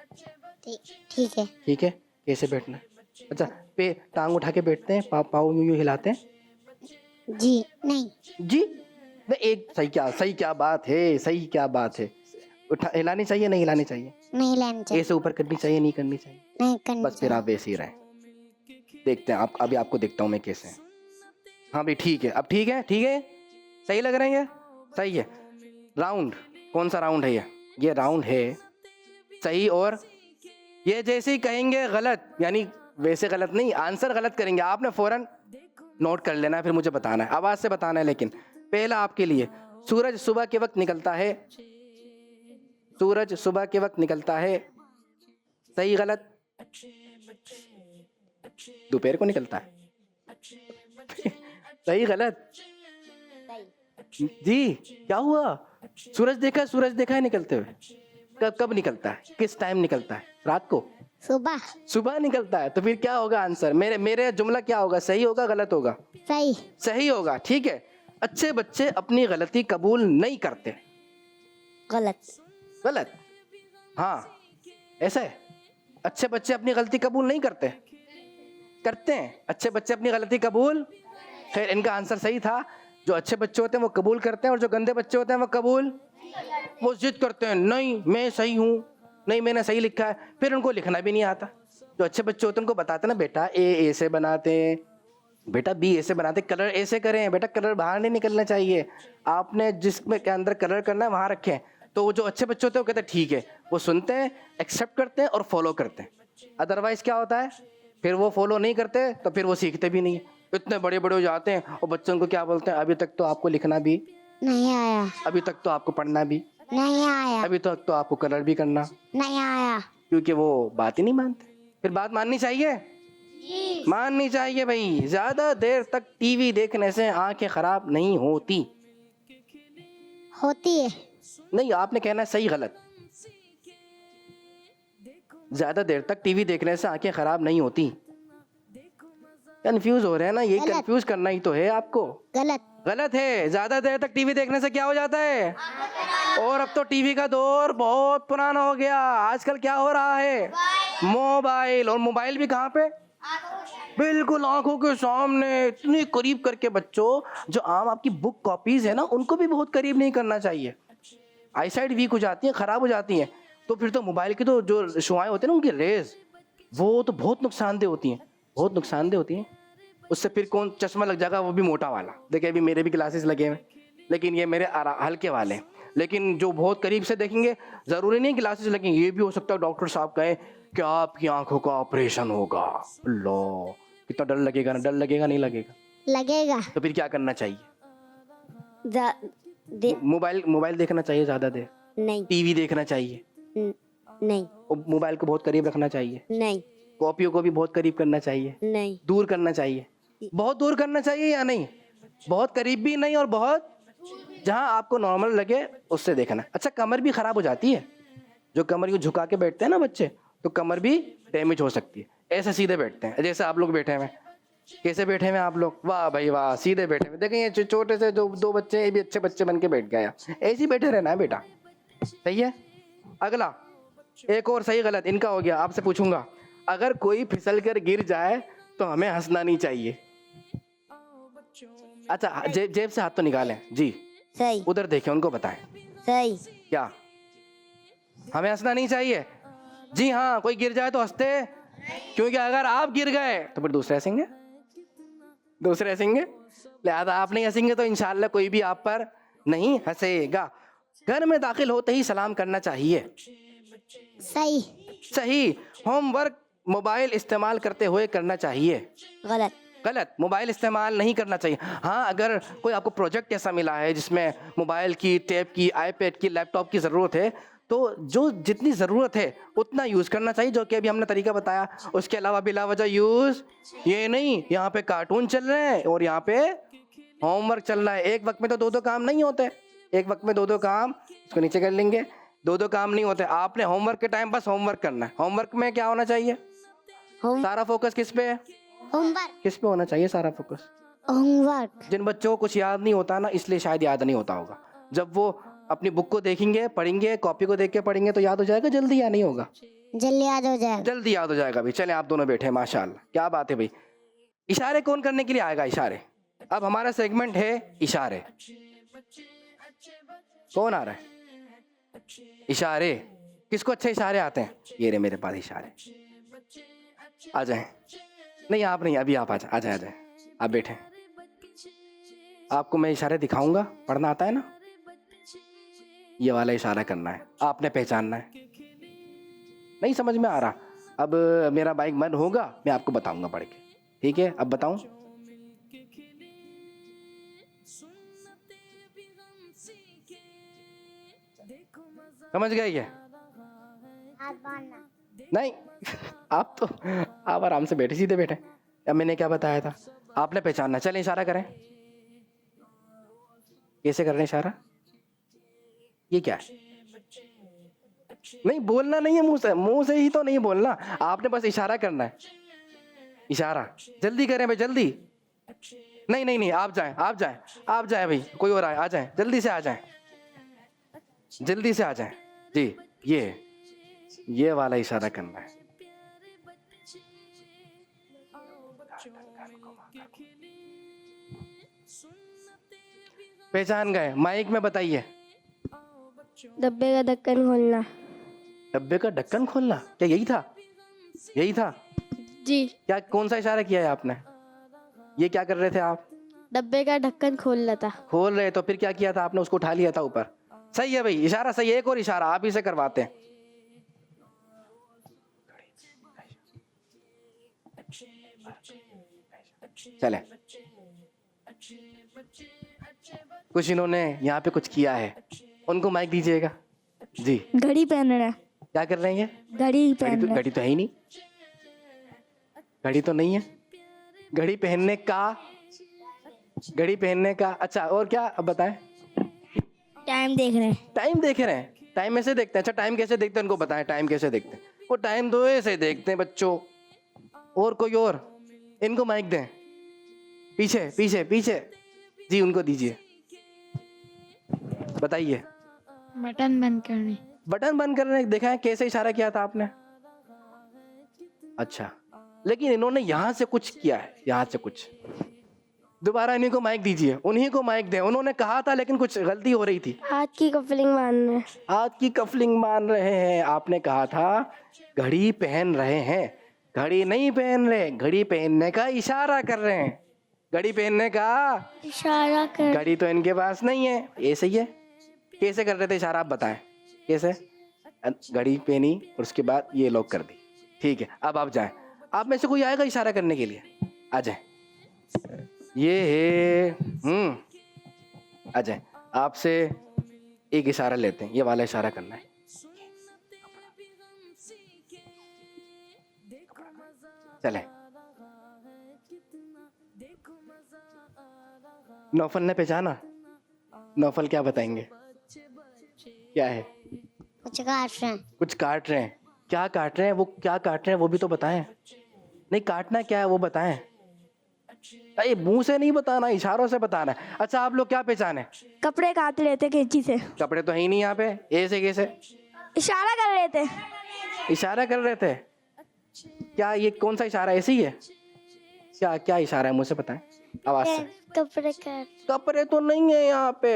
ठीक है। ठीक है? कैसे बैठना है? अच्छा, पे टांग उठा के बैठते हैं, पाँव यूं यूं हिलाते हैं। जी नहीं। जी, नहीं एक सही क्या बात है, सही क्या बात है। उठा हिलानी चाहिए नहीं हिलानी चाहिए? नहीं लेना चाहिए, ऐसे ऊपर करनी चाहिए नहीं करनी चाहिए? नहीं करना बस फिर आप वैसे ही रहें। देखते हैं आप, अभी आपको देखता हूँ मैं कैसे हैं। हाँ भाई ठीक है, अब ठीक है, ठीक है, सही लग रहे हैं ये, सही है। राउंड, कौन सा राउंड है ये राउंड है सही। और ये जैसे ही कहेंगे गलत, यानी वैसे गलत नहीं, आंसर गलत करेंगे आपने फौरन नोट कर लेना है, फिर मुझे बताना है, आवाज से बताना है। लेकिन पहला आपके लिए, सूरज सुबह के वक्त निकलता है, सूरज सुबह के वक्त निकलता है, सही गलत? दोपहर को निकलता है। सही गलत? जी क्या हुआ? सूरज देखा है निकलते हुए? कब निकलता है, किस टाइम निकलता है? रात को? सुबह। सुबह निकलता है। तो फिर क्या होगा आंसर? मेरे जुमला क्या होगा, सही होगा गलत होगा? सही। सही होगा, ठीक है। अच्छे बच्चे अपनी गलती कबूल नहीं करते। गलत। गलत? हाँ ऐसा है, अच्छे बच्चे अपनी गलती कबूल नहीं करते, करते हैं अच्छे बच्चे अपनी गलती कबूल। खैर इनका आंसर सही था, जो अच्छे बच्चे होते हैं वो कबूल करते हैं, और जो गंदे बच्चे होते हैं वो कबूल, वो जिद करते हैं नहीं मैं सही हूँ, नहीं मैंने सही लिखा है, फिर उनको लिखना भी नहीं आता। जो अच्छे बच्चे होते हैं उनको बताते हैं ना, बेटा ए ऐसे बनाते हैं, बेटा बी ऐसे बनाते, कलर ऐसे करें, बेटा कलर बाहर नहीं निकलना चाहिए, आपने जिसमें के अंदर कलर करना है वहां रखें। तो वो जो अच्छे बच्चे होते हैं वो कहते हैं ठीक है, वो सुनते हैं, एक्सेप्ट करते हैं और फॉलो करते हैं। अदरवाइज क्या होता है, फिर वो फॉलो नहीं करते तो फिर वो सीखते भी नहीं है। इतने बड़े बड़े हो जाते हैं और बच्चों को क्या बोलते हैं, अभी तक तो आपको लिखना भी नहीं आया, अभी तक तो आपको पढ़ना भी नहीं आया, अभी तक तो आपको कलर भी करना, नहीं आया। क्योंकि वो बात ही नहीं मानते। फिर बात माननी चाहिए, माननी चाहिए भाई। ज्यादा देर तक टीवी देखने से आंखें खराब नहीं होती। होती है। नहीं आपने कहना है सही गलत। ज्यादा देर तक टीवी देखने से आंखें खराब नहीं होती। कंफ्यूज हो रहे हैं ना, ये गलत। कंफ्यूज करना ही तो है आपको। गलत। गलत है। ज्यादा देर तक टीवी देखने से क्या हो जाता है, और अब तो टीवी का दौर बहुत पुराना हो गया। आजकल क्या हो रहा है, मोबाइल, और मोबाइल भी कहाँ पे, बिल्कुल आंखों के सामने, इतनी करीब करके। बच्चों जो आम आपकी बुक कॉपीज है ना, उनको भी बहुत करीब नहीं करना चाहिए, आईसाइट वीक हो जाती है, खराब हो जाती है। तो फिर तो मोबाइल की तो जो शुआएं होती है ना, उनकी रेज, वो तो बहुत नुकसानदेह होती हैं, बहुत नुकसानदेह होती हैं। उससे फिर कौन चश्मा लग जाएगा, वो भी मोटा वाला। देखिए अभी मेरे भी ग्लासेस लगे हुए, लेकिन ये मेरे हल्के वाले हैं। लेकिन जो बहुत करीब से देखेंगे, जरूरी नहीं ग्लासेस लगेंगे, ये भी हो सकता है डॉक्टर साहब कहे कि आपकी आंखों का ऑपरेशन होगा। लो कितना डर लगेगा ना, डर लगेगा नहीं लगेगा? लगेगा। तो फिर क्या करना चाहिए, जा- मोबाइल देखना चाहिए ज्यादा देर, नहीं टीवी देखना चाहिए, नहीं और मोबाइल को बहुत करीब रखना चाहिए, नहीं कॉपियों को भी बहुत करीब करना चाहिए, नहीं दूर करना चाहिए। बहुत दूर करना चाहिए या नहीं, बहुत करीब भी नहीं और बहुत, जहां आपको नॉर्मल लगे उससे देखना। अच्छा कमर भी खराब हो जाती है, जो कमर को झुका के बैठते हैं ना बच्चे, तो कमर भी डैमेज हो सकती है। ऐसे सीधे बैठते हैं, जैसे आप लोग बैठे हुए, कैसे बैठे हुए आप लोग, वाह भाई वाह, सीधे बैठे हुए। देखें ये छोटे से जो दो बच्चे, ये भी अच्छे बच्चे बन के बैठ गया। ऐसे ही बैठे रहना है बेटा, सही है। अगला एक और सही गलत इनका हो गया। आपसे पूछूंगा, अगर कोई फिसल कर गिर जाए तो हमें हंसना नहीं चाहिए। अच्छा जेब से हाथ तो निकालें जी, सही उधर देखें, उनको बताएं सही क्या हमें हंसना नहीं चाहिए? जी हाँ, कोई गिर जाए तो हंसते, क्योंकि अगर आप गिर गए तो फिर दूसरे हंसेंगे, दूसरे हंसेंगे, लिहाजा आप नहीं हंसेंगे तो इंशाल्लाह कोई भी आप पर नहीं हंसेगा। घर में दाखिल होते ही सलाम करना चाहिए। सही। सही। होमवर्क मोबाइल इस्तेमाल करते हुए करना चाहिए। गलत गलत। मोबाइल इस्तेमाल नहीं करना चाहिए। हाँ अगर कोई आपको प्रोजेक्ट ऐसा मिला है जिसमें मोबाइल की, टैब की, आईपैड की, लैपटॉप की ज़रूरत है, तो जो जितनी ज़रूरत है उतना यूज़ करना चाहिए, जो कि अभी हमने तरीका बताया। उसके अलावा बिला वजह यूज़, ये नहीं यहाँ पे कार्टून चल रहे हैं और यहाँ पे होमवर्क चल रहा है। एक वक्त में तो दो काम नहीं होते, एक वक्त में दो काम, इसको नीचे कर लेंगे, दो काम नहीं होते। आपने होमवर्क के टाइम बस होमवर्क करना है। होमवर्क में क्या होना चाहिए, सारा फोकस किस पे है, होमवर्क। किस पे होना चाहिए सारा फोकस? होमवर्क। जिन बच्चों को कुछ याद नहीं होता ना, इसलिए शायद याद नहीं होता होगा। जब वो अपनी बुक को देखेंगे, पढ़ेंगे, कॉपी को देख के पढ़ेंगे तो याद हो जाएगा जल्दी, या नहीं होगा? जल्दी याद हो जाएगा। जल्दी याद हो जाएगा भाई। चलें आप दोनों बैठे हैं, माशाल्लाह क्या बात है भाई। इशारे कौन करने के लिए आएगा? इशारे। अब हमारा सेगमेंट है इशारे। कौन आ रहा है? इशारे, किसको अच्छे इशारे आते हैं? ये रहे मेरे पास इशारे, आ जाएं। नहीं आप नहीं, अभी आप आ जाए, आ जाए, आ जाए, आप बैठे। आपको मैं इशारे दिखाऊंगा, पढ़ना आता है ना? ये वाला इशारा करना है, आपने पहचानना है। नहीं समझ में आ रहा? अब मेरा माइक बंद होगा, मैं आपको बताऊंगा पढ़ के, ठीक है? अब बताऊं? समझ गए ये? नहीं आप तो आप आराम से बैठे, सीधे बैठे। अब मैंने क्या बताया था? आपने पहचानना। चलें इशारा करें। कैसे कर रहे हैं इशारा? ये क्या है? नहीं बोलना नहीं है मुंह से ही तो नहीं बोलना, आपने बस इशारा करना है। इशारा जल्दी करें भाई, जल्दी। नहीं नहीं नहीं, आप जाएं, आप जाएं, आप जाएं भाई, कोई और आए, आ जाएं, जल्दी से आ जाएं, जल्दी से आ जाएं जी। ये वाला इशारा करना है। पहचान गए? माइक में बताइए। डब्बे का ढक्कन खोलना। डब्बे का ढक्कन खोलना, क्या यही था? यही था जी। क्या? कौन सा इशारा किया है आपने? ये क्या कर रहे थे आप? डब्बे का ढक्कन खोलना था। खोल रहे, तो फिर क्या किया था आपने? उसको उठा लिया था ऊपर। सही है भाई, इशारा सही है। एक और इशारा आप ही से करवाते हैं। चले, कुछ इन्होंने यहाँ पे कुछ किया है, उनको माइक दीजिएगा जी। घड़ी पहन रहा है। क्या कर रहे हैं ये? घड़ी पहन रहा है। घड़ी तो है ही नहीं, घड़ी तो नहीं है। घड़ी पहनने का, घड़ी पहनने का। अच्छा और क्या? अब बताएं। टाइम देख रहे हैं। टाइम देख रहे हैं? टाइम ऐसे देखते हैं? अच्छा टाइम कैसे देखते हैं उनको बताएं। टाइम कैसे देखते हैं? वो टाइम तो ऐसे देखते हैं बच्चों। और कोई और? इनको माइक दें। पीछे पीछे पीछे जी, उनको दीजिए। बताइए। बटन बंद करने। बटन बंद करने। देखा है कैसे इशारा किया था आपने? अच्छा, लेकिन इन्होंने यहां से कुछ किया है, यहां से कुछ। दोबारा इन्हीं को माइक दीजिए, उन्हीं को माइक दें। उन्होंने कहा था लेकिन कुछ गलती हो रही थी। हाथ की कपलिंग बांधना। हाथ की कफलिंग मान रहे हैं। आपने कहा था घड़ी पहन रहे हैं, घड़ी नहीं पहन रहे, घड़ी पहनने का इशारा कर रहे हैं। घड़ी पहनने का इशारा कर। घड़ी तो इनके पास नहीं है। ये सही है। कैसे कर रहे थे इशारा? आप बताएं कैसे? घड़ी पहनी और उसके बाद ये लॉक कर दी। ठीक है, अब आप जाएं। आप में से कोई आएगा इशारा करने के लिए? आ जाए। ये है आ जाए। आपसे एक इशारा लेते हैं, ये वाला इशारा करना है। चले। नौफल ने पहचाना? नौफल क्या बताएंगे? क्या है? कुछ काट रहे हैं। कुछ काट रहे हैं। क्या काट रहे हैं? वो क्या काट रहे हैं वो भी तो बताएं। नहीं, काटना क्या है वो बताएं। अरे मुंह से नहीं बताना, इशारों से बताना है। अच्छा आप लोग क्या पहचाने? कपड़े काट रहे थे कैंची से। कपड़े तो है ही नहीं यहाँ पे। ऐसे कैसे? इशारा कर रहे थे। इशारा कर रहे थे? क्या ये कौन सा इशारा? ऐसे ही है क्या? क्या इशारा है मुझसे बताएं आवाज से। कपड़े काट। कपड़े तो नहीं है यहाँ पे।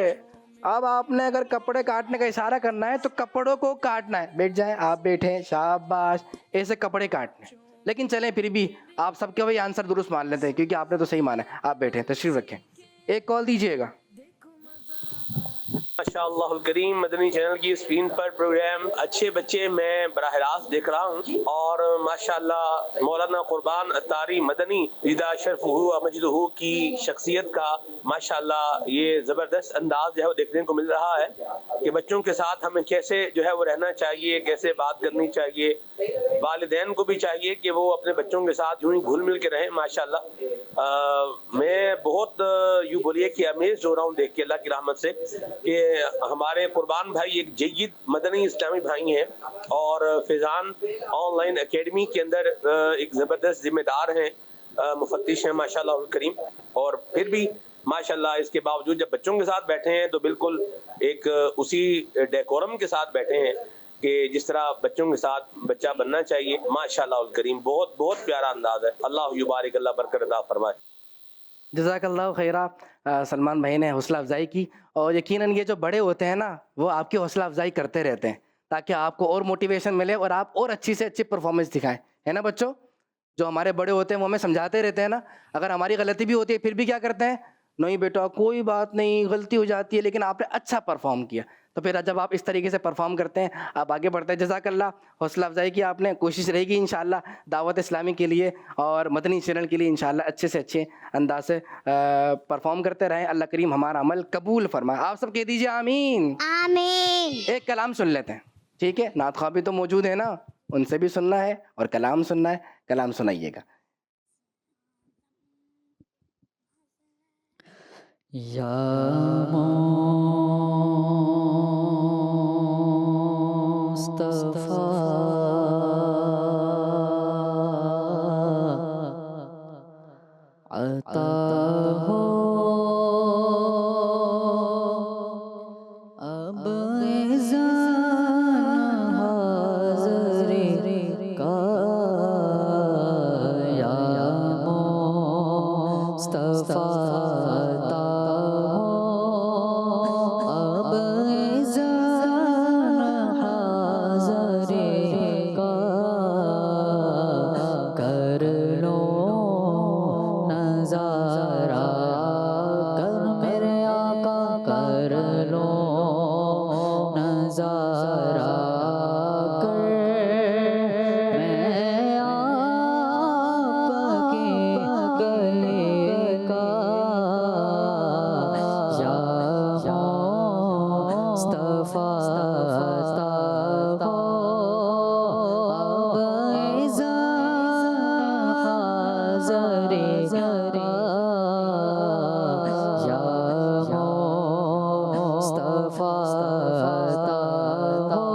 अब आपने अगर कपड़े काटने का इशारा करना है तो कपड़ों को काटना है। बैठ जाए, आप बैठे, शाबाश। ऐसे कपड़े काटने। लेकिन चलें फिर भी आप सबके वही आंसर दुरुस्त मान लेते हैं क्योंकि आपने तो सही माना है। आप बैठे, तशरीफ रखें। एक कॉल दीजिएगा। माशाअल्लाह करीम मदनी चैनल की स्क्रीन पर प्रोग्राम अच्छे बच्चे मैं बराह रास्त देख रहा हूँ और माशाअल्लाह मौलाना कुर्बान अत्तारी मदनी जिदा शरफहू मजदहू की शख्सियत का माशाअल्लाह ये ज़बरदस्त अंदाज जो है वो देखने को मिल रहा है कि बच्चों के साथ हमें कैसे जो है वो रहना चाहिए, कैसे बात करनी चाहिए। वालिदैन को भी चाहिए कि वो अपने बच्चों के साथ यूँ ही घुल मिल के रहें। माशाअल्लाह मैं बहुत यूँ बोलिए कि अमेज़ हो रहा हूँ देख के अल्लाह की रहमत से कि हमारे कुर्बान भाई एक जय्यद मदनी इस्लामी भाई हैं और फैज़ान ऑनलाइन एकेडमी के अंदर एक ज़बरदस्त जिम्मेदार हैं, मुफत्तिश हैं माशाअल्लाह करीम। और फिर भी माशाअल्लाह इसके बावजूद जब बच्चों के साथ बैठे हैं तो बिल्कुल एक उसी डेकोरम के साथ बैठे हैं कि जिस तरह बच्चों के साथ बच्चा बनना चाहिए। माशाअल्लाह करीम बहुत बहुत प्यारा अंदाज है। अल्लाह युबारिक, अल्लाह बरकत अता फरमाए। जज़ाकल्लाहु खैरा। सलमान भाई ने हौसला अफजाई की, और यकीनन ये जो बड़े होते हैं ना, वो आपकी हौसला अफजाई करते रहते हैं ताकि आपको और मोटिवेशन मिले और आप और अच्छी से अच्छी परफॉर्मेंस दिखाएं, है ना बच्चों? जो हमारे बड़े होते हैं वो हमें समझाते रहते हैं ना, अगर हमारी गलती भी होती है फिर भी क्या करते हैं, नहीं बेटा कोई बात नहीं, गलती हो जाती है लेकिन आपने अच्छा परफॉर्म किया। तो फिर जब आप इस तरीके से परफॉर्म करते हैं, आप आगे बढ़ते हैं। जज़ाकल्लाह, हौसला अफजाई की आपने। कोशिश रहेगी इंशाअल्लाह दावत इस्लामी के लिए और मदनी चैनल के लिए इंशाअल्लाह अच्छे से अच्छे अंदाज से परफॉर्म करते रहें। अल्लाह करीम हमारा अमल कबूल फरमाए। आप सब कह दीजिए आमीन। आमीन। एक कलाम सुन लेते हैं, ठीक है? नात ख्वाह भी तो मौजूद है ना, उनसे भी सुनना है और कलाम सुनना है। कलाम सुनाइएगा। या मुस्तफा अता हो अब इज़ान हाज़िरी का, या मुस्तफा अता हो अब इज़ान हाज़िरी का, कर लो नज़ारा कर मेरे आका, कर लो नज़ारा कर, मैं आपके गले का, या मुस्तफा अता हो अब इज़ान हाज़िरी का, या मुस्तफा अता हो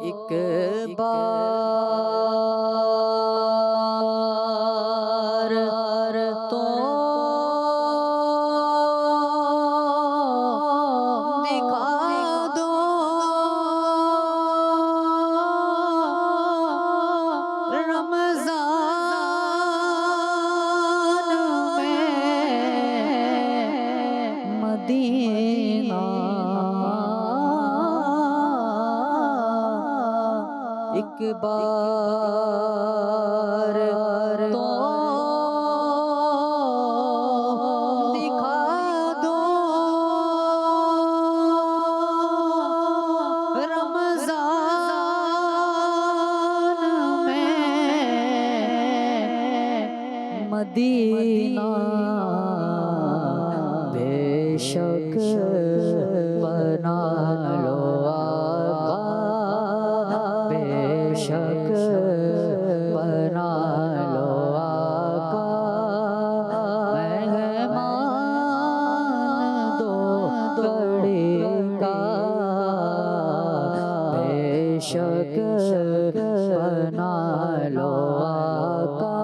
एक बार तो दिखा दो रमज़ान में मदीना, एक बार तो दिखा दो रमज़ान में मदीना, बेशक बना लो आका, बेशक बना लो आका, मेहमान दो घड़ी का, बेशक बना लो आका,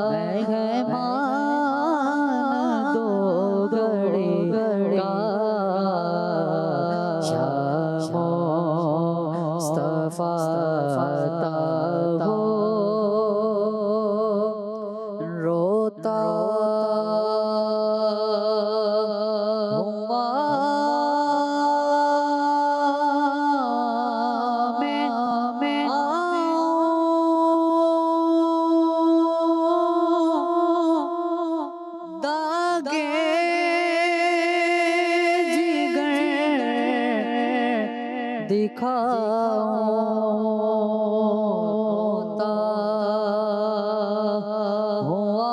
मेहमान दो घड़ी का, या मुस्तफा अता हो रोता हुआ मैं आऊं, दागे जिगर दिखाऊंता हुआ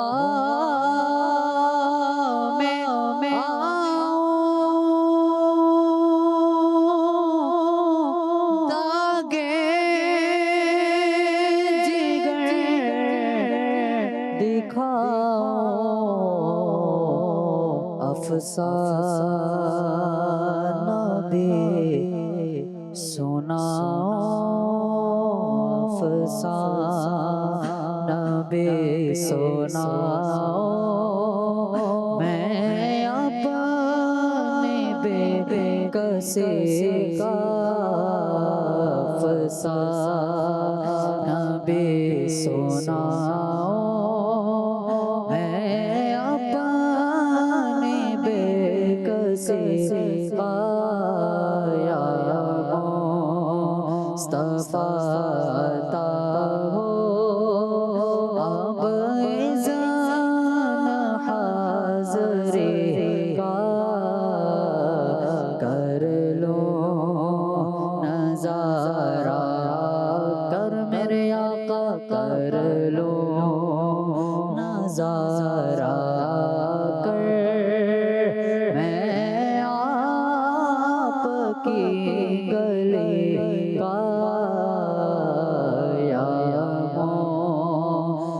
मैं आऊं, दागे जिगर दिखाऊं, अफसाना भी सुनाओ, अफसाना भी सुनाओ, मैं अपने बेकसी का अफसाना भी सुनाओ, कर लो नजारा कर मैं आपके गले का या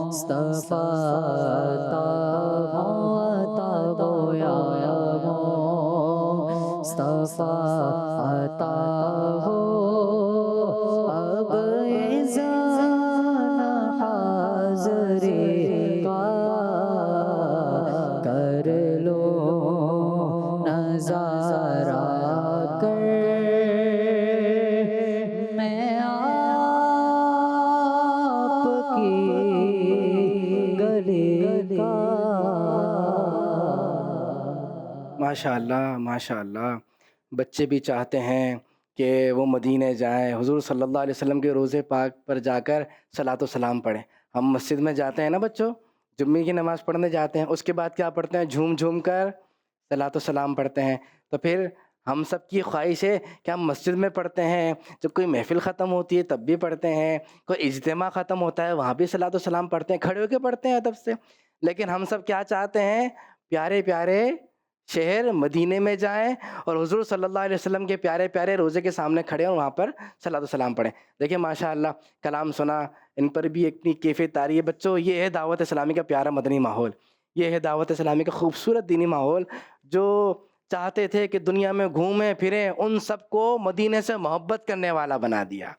मुस्तफा ताबो या मुस्तफा अता हो अब इज़ान हाज़रे का कर लो नज़ारा कर मैं आपके गले का। माशाअल्लाह माशाअल्लाह। बच्चे भी चाहते हैं कि वो मदीने जाएं, हुज़ूर सल्लल्लाहु अलैहि वसल्लम के रोज़े पाक पर जाकर सलातो सलाम पढ़ें। हम मस्जिद में जाते हैं ना बच्चों, जुम्मे की नमाज़ पढ़ने जाते हैं, उसके बाद क्या पढ़ते हैं? झूम झूम कर सलातो सलाम पढ़ते हैं। तो फिर हम सब की ख्वाहिश है कि हम मस्जिद में पढ़ते हैं, जब कोई महफ़िल ख़त्म होती है तब भी पढ़ते हैं, कोई इज्तिमा ख़त्म होता है वहाँ भी सलातो सलाम पढ़ते हैं, खड़े होकर पढ़ते हैं अदब से। लेकिन हम सब क्या चाहते हैं? प्यारे प्यारे शहर मदीने में जाएं और हुज़ूर सल्लल्लाहु अलैहि वसल्लम के प्यारे प्यारे रोज़े के सामने खड़े और वहाँ पर सलातो सलाम पढ़ें। देखिए माशाअल्लाह, कलाम सुना, इन पर भी इतनी कैफ़ियत आ रही है। बच्चों, ये है दावत इस्लामी का प्यारा मदनी माहौल, ये है दावत इस्लामी का खूबसूरत दीनी माहौल। जो चाहते थे कि दुनिया में घूमें फिरें, उन सबको मदीने से मोहब्बत करने वाला बना दिया,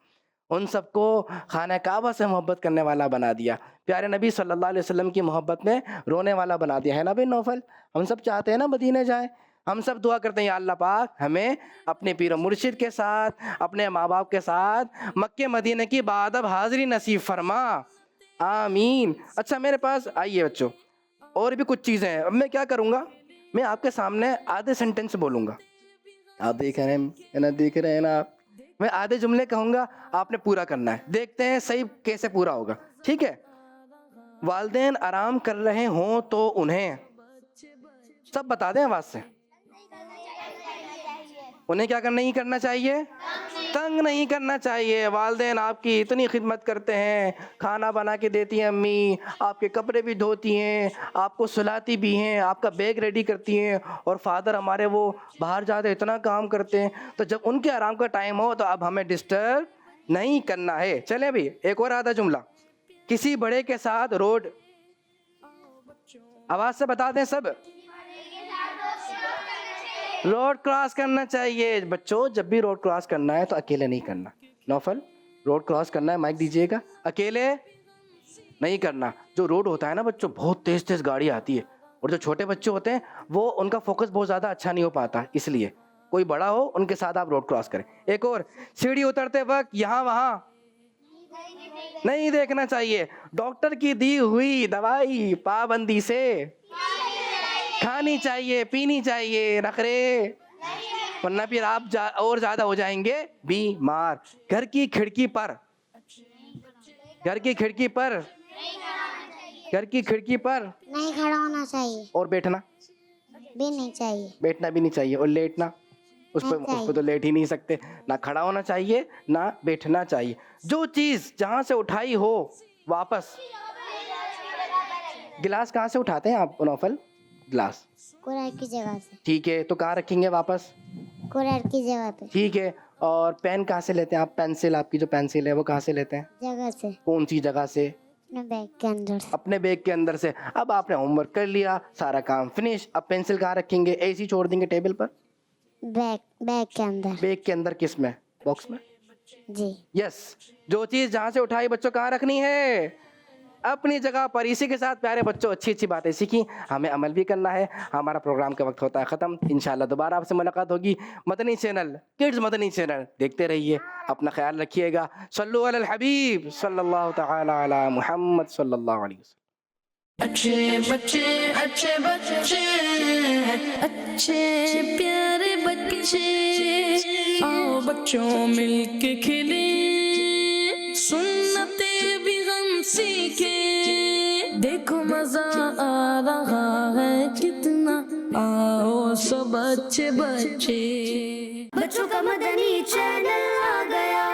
उन सबको खाना काबा से मोहब्बत करने वाला बना दिया, प्यारे नबी सल्लल्लाहु अलैहि वसल्लम की मोहब्बत में रोने वाला बना दिया। है ना भाई नौफल? हम सब चाहते हैं ना मदीने जाए, हम सब दुआ करते हैं या अल्लाह पाक हमें अपने पीर मुर्शिद के साथ, अपने माँ बाप के साथ मक्के मदीने की बादब हाज़िरी नसीब फरमा, आमीन। अच्छा, मेरे पास आइए बच्चों, और भी कुछ चीज़ें हैं। अब मैं क्या करूँगा, मैं आपके सामने आधे सेंटेंस बोलूँगा, आप देख रहे हैं ना, देख रहे हैं ना आप, मैं आधे जुमले कहूँगा, आपने पूरा करना है। देखते हैं सही कैसे पूरा होगा, ठीक है? वालिदैन आराम कर रहे हों तो उन्हें, सब बता दें आवाज़ से, उन्हें क्या नहीं करना चाहिए? तंग नहीं करना चाहिए। वालिदैन आपकी इतनी खिदमत करते हैं, खाना बना के देती हैं अम्मी, आपके कपड़े भी धोती हैं, आपको सुलाती भी हैं, आपका बैग रेडी करती हैं, और फादर हमारे वो बाहर जाते इतना काम करते हैं। तो जब उनके आराम का टाइम हो तो अब हमें डिस्टर्ब नहीं करना है। चलें भी, एक और आधा जुमला, किसी बड़े के साथ रोड, आवाज़ से बता दें सब, रोड क्रॉस करना चाहिए। बच्चों, जब भी रोड क्रॉस करना है तो अकेले नहीं करना। नौफल, रोड क्रॉस करना है, माइक दीजिएगा, अकेले नहीं करना। जो रोड होता है ना बच्चों, बहुत तेज़ तेज़ गाड़ी आती है, और जो छोटे बच्चे होते हैं वो, उनका फोकस बहुत ज़्यादा अच्छा नहीं हो पाता, इसलिए कोई बड़ा हो उनके साथ आप रोड क्रॉस करें। एक और, सीढ़ी उतरते वक्त यहाँ वहाँ नहीं देखना चाहिए। डॉक्टर की दी हुई दवाई पाबंदी से खानी चाहिए, पीनी चाहिए, नखरे, वरना फिर आप और ज़्यादा हो जाएंगे बीमार। घर की खिड़की पर, घर की खिड़की पर, घर की खिड़की पर नहीं खड़ा होना चाहिए, और बैठना भी नहीं चाहिए, बैठना भी नहीं चाहिए, और लेटना, उस पर तो लेट ही नहीं सकते। ना खड़ा होना चाहिए ना बैठना चाहिए। जो चीज़ जहाँ से उठाई हो वापस, गिलास कहाँ से उठाते हैं आप नौफल? गिलास कुरान की जगह से, ठीक है, तो कहाँ रखेंगे वापस? कुरान की जगह पे, ठीक है। और पेन कहाँ से लेते हैं आप? पेंसिल, आपकी जो पेंसिल है वो कहाँ से लेते हैं? जगह से, कौन सी जगह से? अपने बैग के अंदर से। अपने बैग के अंदर से। अब आपने होमवर्क कर लिया, सारा काम फिनिश, अब पेंसिल कहाँ रखेंगे? ऐसे ही छोड़ देंगे टेबल पर? बैग के अंदर। बैग के अंदर, किस में? बॉक्स में? जी, यस। जो चीज़ जहाँ से उठाई बच्चों कहाँ रखनी है? अपनी जगह पर। इसी के साथ प्यारे बच्चों, अच्छी अच्छी बातें सीखी, हमें अमल भी करना है। हमारा प्रोग्राम का वक्त होता है ख़त्म। इंशाल्लाह दोबारा आपसे मुलाकात होगी। Madani channel, kids Madani channel देखते रहिए, अपना ख्याल रखिएगा। सल्लु अलल हबीब सल्लल्लाहु तआला अला मुहम्मद सल्लल्लाहु अलैहि वसल्लम। अच्छे बच्चे, अच्छे बच्चे, अच्छे प्यारे बच्चे, आओ बच्चों मिलके खेले, सुन्नते भी हम सीखे, देखो मजा आ रहा है कितना, आओ सब अच्छे बच्चे। बच्चों का मदनी चैनल आ गया।